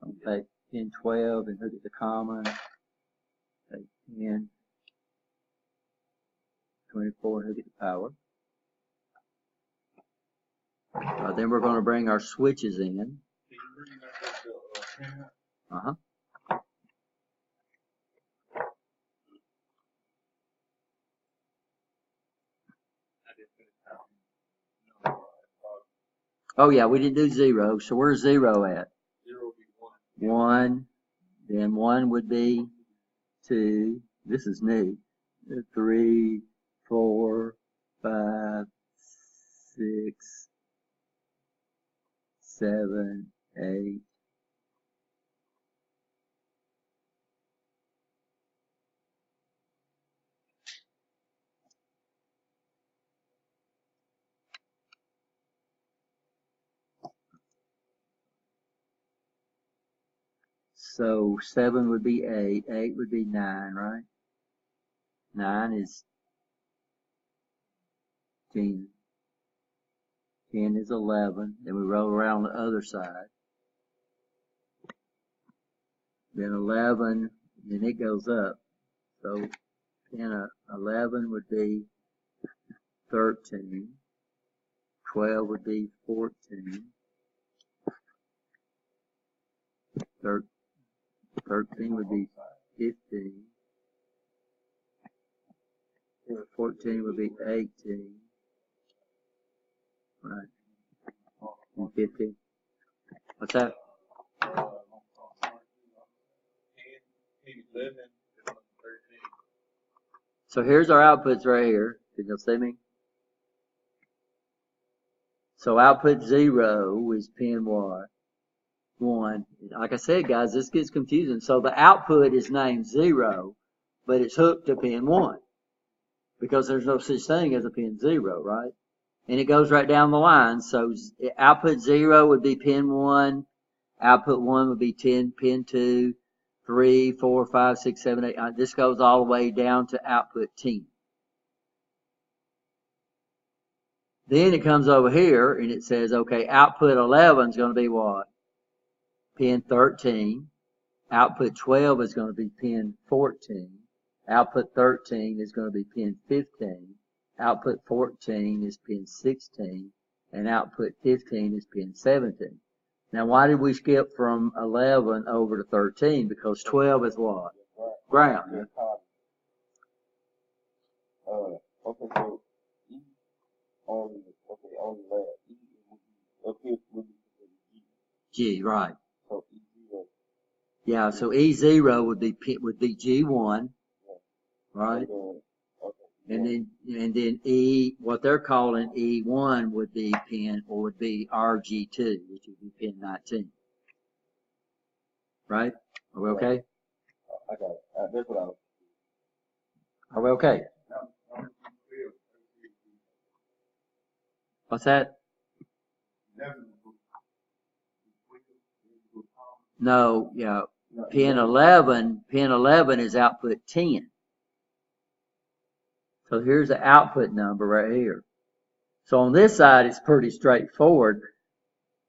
I'll take pin 12 and hook it to common. Take pin 24 and hook it to power. Then we're going to bring our switches in. Uh-huh. Oh yeah, we didn't do 0. So where's 0 at? 0 would be 1. Then 1 would be 2. This is new. 3, 4, 5, 6, 7, 8. So 7 would be 8. 8 would be 9, right? 9 is 10. 10 is 11. Then we roll around the other side. Then 11, then it goes up. So pin 11 would be 13. 12 would be 14. 13 would be 15. 14 would be 18. Right. And 15. What's that? 11, 13. So here's our outputs right here. Can you see me? So output 0 is pin what? 1. Like I said, guys, this gets confusing. So the output is named 0, but it's hooked to pin 1 because there's no such thing as a pin 0, right? And it goes right down the line. So output 0 would be pin 1, output 1 would be pin 2, 3, 4, 5, 6, 7, 8. This goes all the way down to output 10. Then it comes over here and it says, okay, output 11 is going to be what? Pin 13. Output 12 is going to be pin 14. Output 13 is going to be pin 15. Output 14 is pin 16. And output 15 is pin 17. Now, why did we skip from 11 over to 13? Because 12 is what? Ground. Okay, so E on the left, E up here would be G, right. So E0. Yeah, so E0 would be G1, right? And then E, what they're calling E1 would be pin, or would be RG2, which would be pin 19. Right? Are we okay? I got it. That's what I was. Are we okay? What's that? No, yeah. Pin 11 is output 10. So here's the output number right here. So on this side, it's pretty straightforward.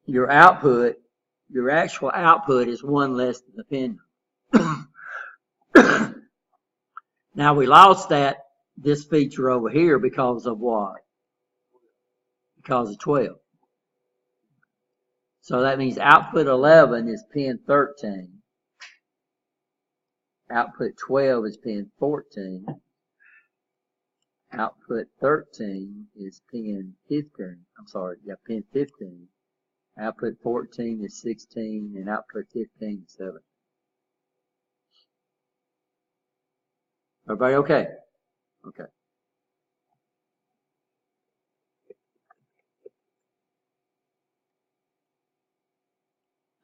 Your output, your actual output is 1 less than the pin number. Now we lost this feature over here because of what? Because of 12. So that means output 11 is pin 13. Output 12 is pin 14. Output 13 is pin 15. I'm sorry, yeah, pin 15. Output 14 is 16, and output 15 is 7. Everybody okay? Okay.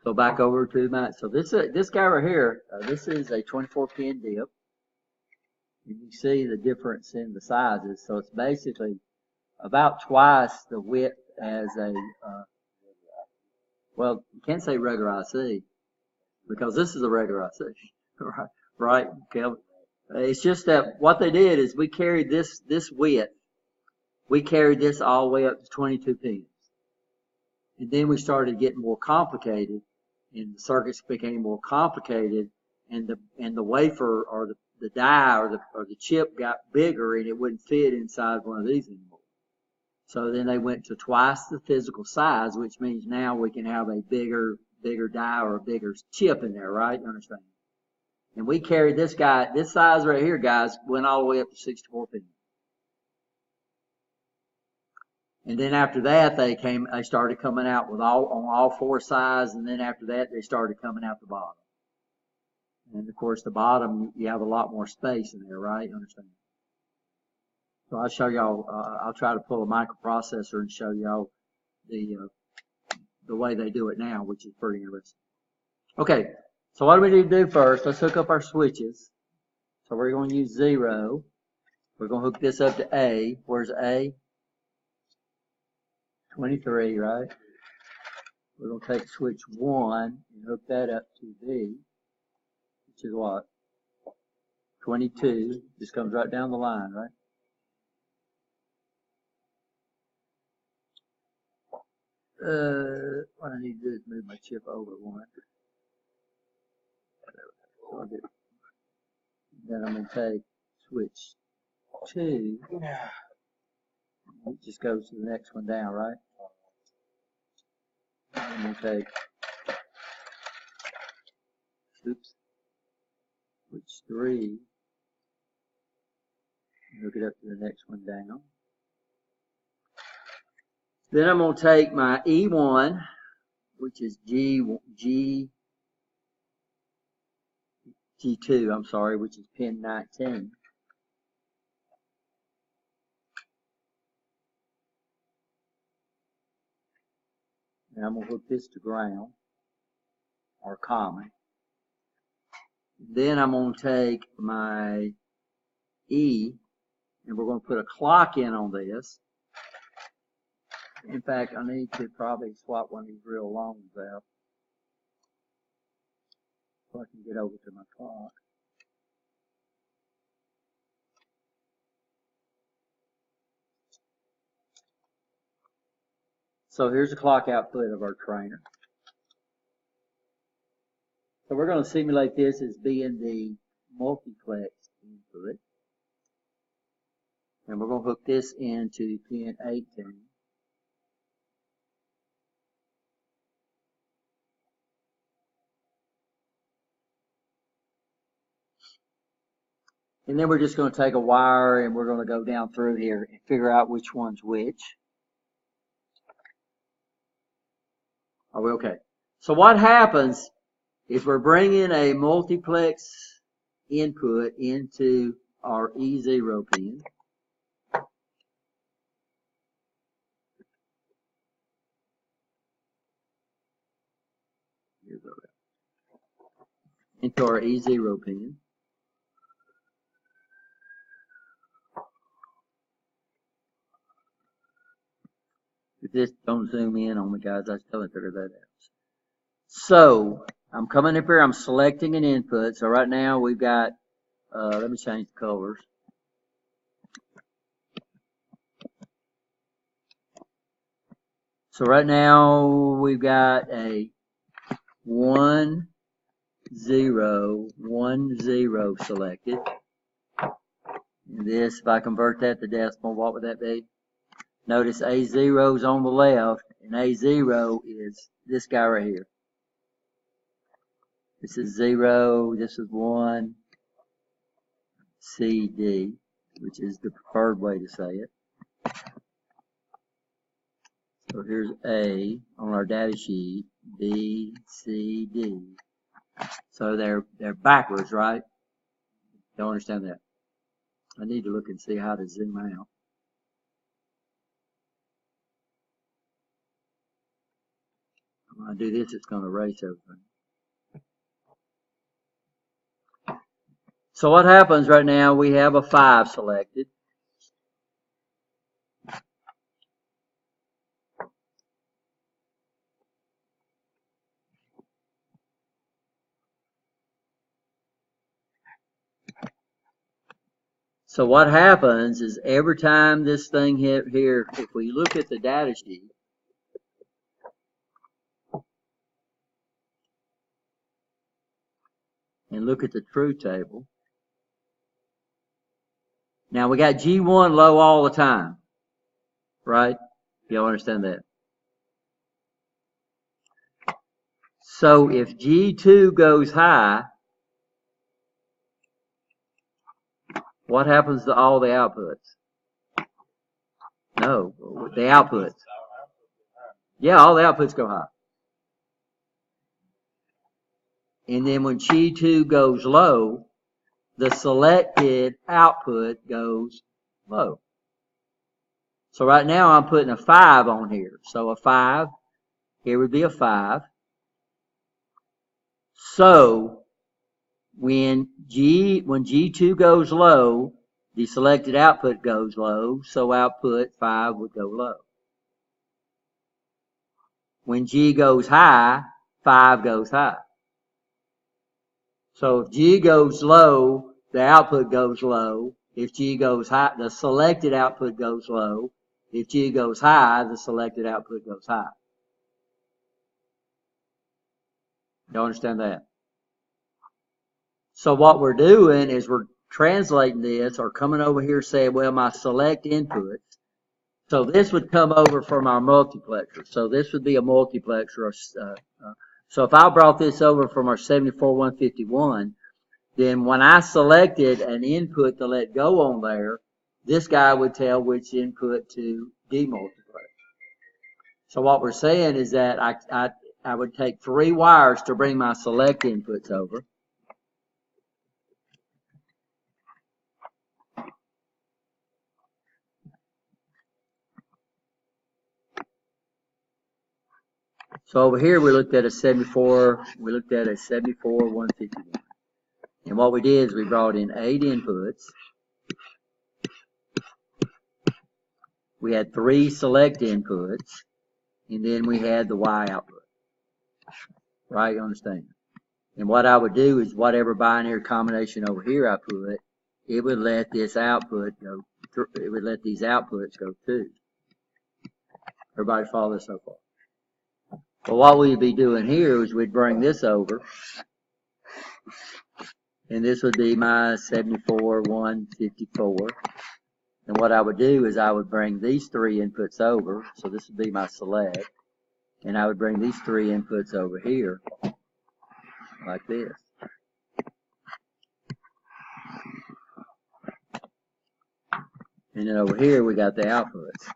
So back over to so this guy right here, this is a 24-pin dip. You can see the difference in the sizes. So it's basically about twice the width as a, well, you can't say regular IC because this is a regular IC, right, Kelvin? It's just that what they did is we carried this width, we carried this all the way up to 22 pins. And then we started getting more complicated, and the circuits became more complicated, and the wafer or the die or the chip got bigger, and it wouldn't fit inside one of these anymore. So then they went to twice the physical size, which means now we can have a bigger die or a bigger chip in there, right? You understand? And we carried this size right here, guys, went all the way up to 64 pins. And then after that, they started coming out with on all 4 sides, and then after that, they started coming out the bottom. And of course, the bottom, you have a lot more space in there, right? You understand? So I'll show y'all, I'll try to pull a microprocessor and show y'all the way they do it now, which is pretty interesting. Okay, so what do we need to do first? Let's hook up our switches. So we're going to use 0. We're going to hook this up to A. Where's A? 23, right? We're going to take switch 1 and hook that up to B, which is what? 22. Just comes right down the line, right? What I need to do is move my chip over 1. So then I'm going to take switch 2. It just goes to the next one down, right? I'm going to take, switch 3, and hook it up to the next one down. Then I'm going to take my E1, which is G2, I'm sorry, which is pin 19. And I'm going to hook this to ground, or common. Then I'm going to take my E, and we're going to put a clock in on this. In fact, I need to probably swap one of these real long ones out so I can get over to my clock. So here's the clock output of our trainer. So we're going to simulate this as being the multiplex input. And we're going to hook this into pin 18. And then we're just going to take a wire and we're going to go down through here and figure out which one's which. Are we okay? So what happens is we're bringing a multiplex input into our E0 pin. Into our E0 pin. If this don't zoom in on me, guys, I still haven't figured that out. So I'm coming up here, I'm selecting an input. So right now we've got, let me change the colors. So right now we've got a 1, 0, 1, 0 selected. And this, if I convert that to decimal, what would that be? Notice A0 is on the left, and A0 is this guy right here. This is 0, this is 1, C, D, which is the preferred way to say it. So here's A on our data sheet, B, C, D. So they're backwards, right? Don't understand that. I need to look and see how to zoom out. When I do this, it's going to erase everything. So what happens right now, we have a 5 selected. So what happens is every time this thing hit here, if we look at the data sheet, and look at the truth table, now we got G1 low all the time, right? Y'all understand that? So if G2 goes high, what happens to all the outputs? No, the outputs. Yeah, all the outputs go high. And then when G2 goes low, the selected output goes low. So right now I'm putting a 5 on here. So a 5, here would be a 5. So when G2 goes low, the selected output goes low, so output 5 would go low. When G goes high, 5 goes high. So if G goes low, the output goes low. If G goes high, the selected output goes low. If G goes high, the selected output goes high. You understand that? So what we're doing is we're translating this or coming over here saying, well, my select inputs. So this would come over from our multiplexer. So this would be a multiplexer. So if I brought this over from our 74151, then when I selected an input to let go on there, this guy would tell which input to demultiplex. So what we're saying is that I would take 3 wires to bring my select inputs over. So over here we looked at a 74151. And what we did is we brought in 8 inputs. we had 3 select inputs, and then we had the Y output. Right? You understand? And what I would do is whatever binary combination over here I put, it would let this output go, it would let these outputs go too. Everybody follow this so far? But what we'd be doing here is we'd bring this over, and this would be my 74, 154. And what I would do is I would bring these 3 inputs over, so this would be my select, and I would bring these 3 inputs over here, like this. And then over here we got the outputs.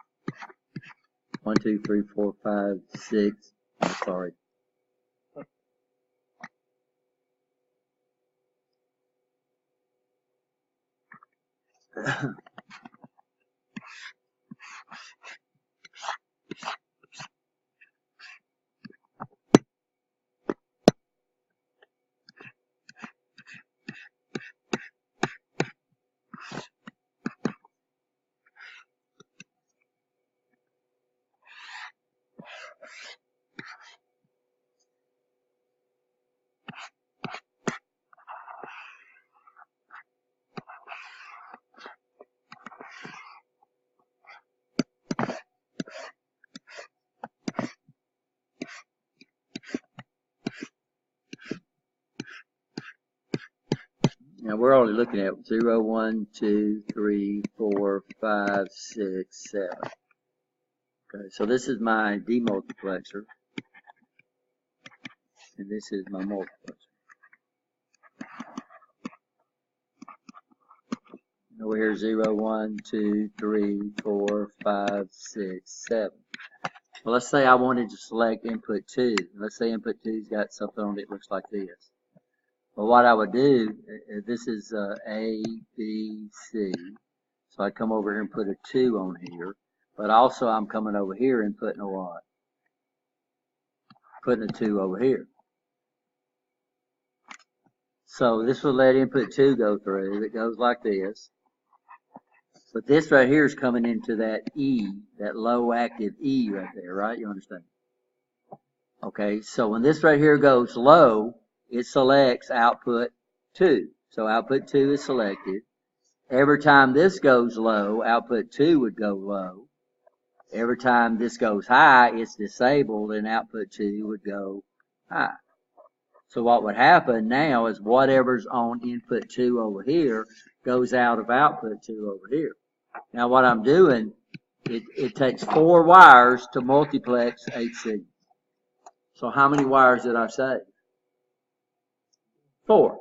1, 2, 3, 4, 5, 6. I'm sorry. Now we're only looking at 0, 1, 2, 3, 4, 5, 6, 7. Okay, so this is my demultiplexer, and this is my multiplexer. And over here 0, 1, 2, 3, 4, 5, 6, 7. Well, let's say I wanted to select input 2. Let's say input 2's got something on it that looks like this. Well, what I would do, this is A, B, C. So I'd come over here and put a 2 on here. But also I'm coming over here and putting a what? Putting a 2 over here. So this will let input 2 go through. It goes like this. But this right here is coming into that E, that low active E right there, right? You understand? Okay, so when this right here goes low, it selects output 2. So output 2 is selected. Every time this goes low, output 2 would go low. Every time this goes high, it's disabled, and output 2 would go high. So what would happen now is whatever's on input 2 over here goes out of output 2 over here. Now what I'm doing, it takes 4 wires to multiplex 8 signals. So how many wires did I save? 4.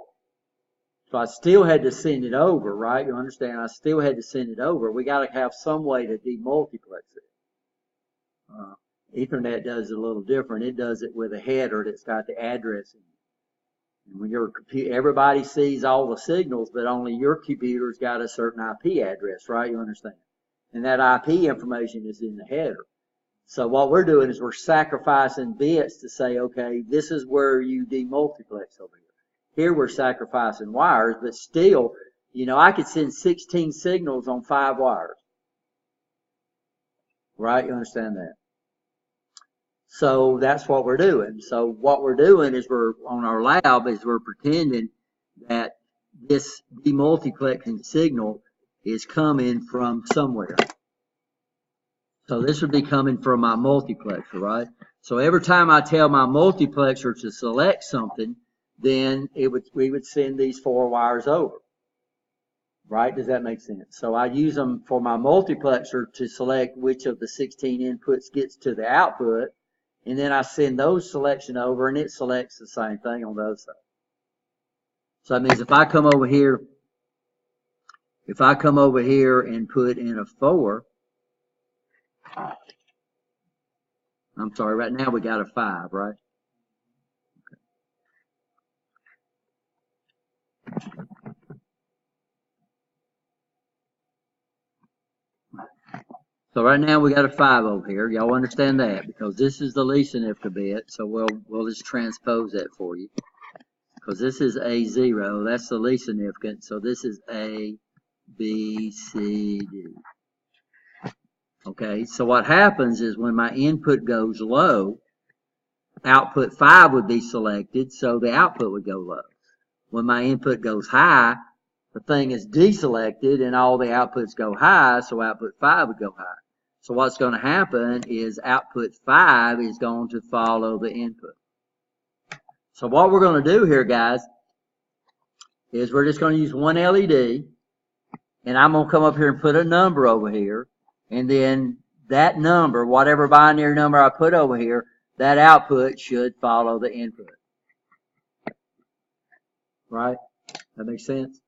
So I still had to send it over, right? You understand? I still had to send it over. We got to have some way to demultiplex it. Ethernet does it a little different. It does it with a header that's got the address in it. And when your computer, everybody sees all the signals, but only your computer's got a certain IP address, right? You understand? And that IP information is in the header. So what we're doing is we're sacrificing bits to say, okay, this is where you demultiplex over here. Here we're sacrificing wires, but still, you know, I could send 16 signals on 5 wires. Right? You understand that? So that's what we're doing. So what we're doing is we're on our lab is we're pretending that this demultiplexing signal is coming from somewhere. So this would be coming from my multiplexer, right? So every time I tell my multiplexer to select something, then we would send these 4 wires over. Right? Does that make sense? So I use them for my multiplexer to select which of the 16 inputs gets to the output, and then I send those selection over, and it selects the same thing on the other side. So that means if I come over here and put in a 4, I'm sorry, right now we got a 5, right? Okay. So right now we got a 5 over here. Y'all understand that because this is the least significant bit. So we'll just transpose that for you. Because this is A0, that's the least significant. So this is A, B, C, D. Okay, so what happens is when my input goes low, output 5 would be selected, so the output would go low. When my input goes high, the thing is deselected and all the outputs go high, so output 5 would go high. So what's going to happen is output 5 is going to follow the input. So what we're going to do here, guys, is we're just going to use one LED, and I'm going to come up here and put a number over here, and then that number, whatever binary number I put over here, that output should follow the input. Right? That makes sense?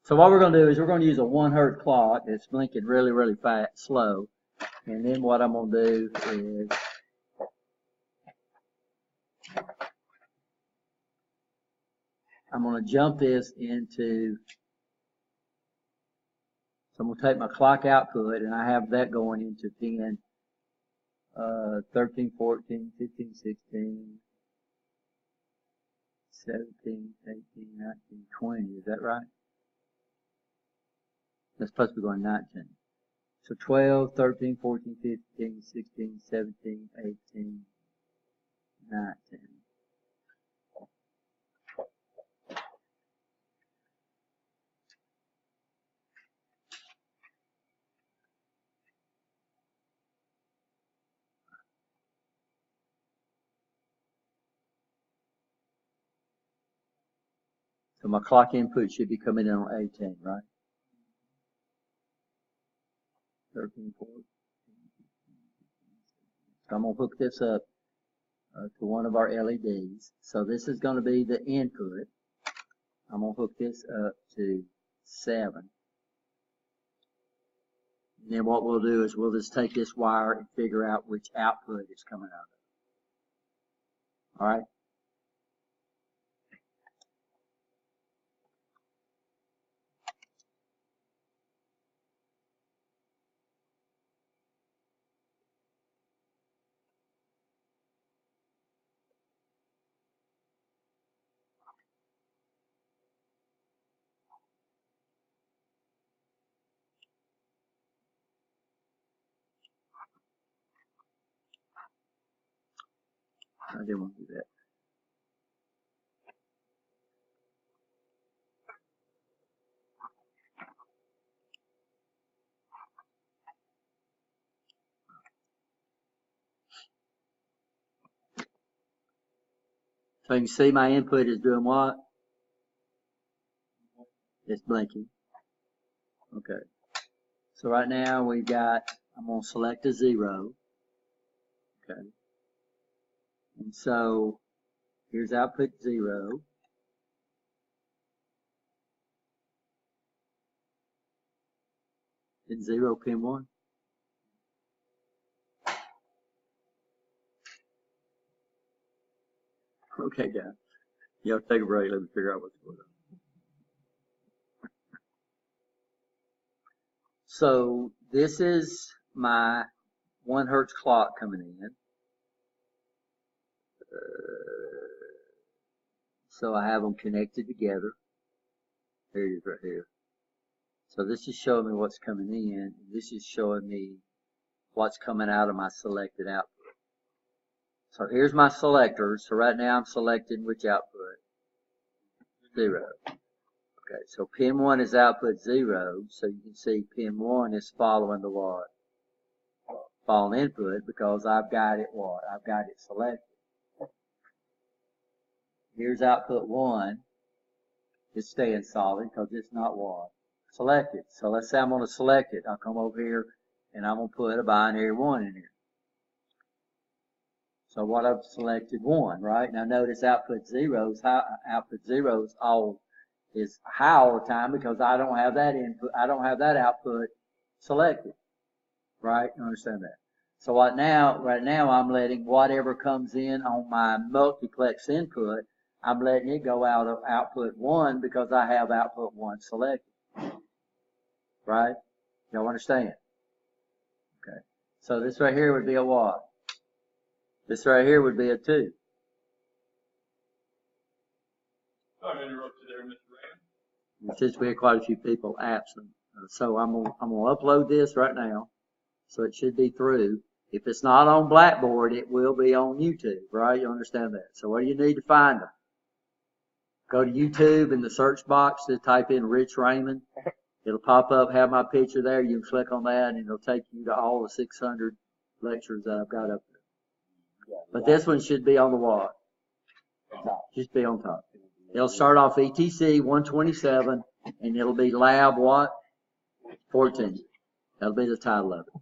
So what we're going to do is we're going to use a 1 hertz clock that's blinking really, really fast, slow. And then what I'm going to do is I'm going to jump this into, so I'm going to take my clock output and I have that going into pin 13, 14, 15, 16, 17, 18, 19, 20. Is that right? That's supposed to be going 19. So 12, 13, 14, 15, 16, 17, 18, 19. So my clock input should be coming in on 18, right? 13, 14. So I'm going to hook this up to one of our LEDs. So this is going to be the input. I'm going to hook this up to 7. And then what we'll do is we'll just take this wire and figure out which output it's coming out of. All right? I didn't want to do that. So you can see my input is doing what? It's blinking. Okay. So right now we've got, I'm going to select a 0. Okay. And so here's output 0. And 0 pin 1. Okay, guys. Y'all take a break. Let me figure out what's going on. So this is my 1 hertz clock coming in. So I have them connected together. There it is right here. So this is showing me what's coming in, and this is showing me what's coming out of my selected output. So here's my selectors. So right now I'm selecting which output? 0. Okay, so pin 1 is output 0, so you can see pin 1 is following the what? Following input, because I've got it what? I've got it selected. Here's output 1. It's staying solid because it's not what? Selected. So let's say I'm going to select it. I'll come over here and I'm going to put a binary 1 in here. So what I've selected 1, right? Now notice output 0 is all is high all the time because I don't have that input, I don't have that output selected. Right? You understand that? So right now I'm letting whatever comes in on my multiplex input, I'm letting it go out of output 1 because I have output 1 selected. Right? Y'all understand? Okay. So this right here would be a what? This right here would be a 2. Sorry to interrupt you there, Mr. Ram. Since we have quite a few people absent. So I'm gonna upload this right now. So it should be through. If it's not on Blackboard, it will be on YouTube, right? You understand that? So what do you need to find them? Go to YouTube in the search box to type in Rich Raymond. It'll pop up, have my picture there. You can click on that and it'll take you to all the 600 lectures that I've got up there. But this one should be on the wall. Just be on top. It'll start off ETC 127 and it'll be lab what? 14. That'll be the title of it.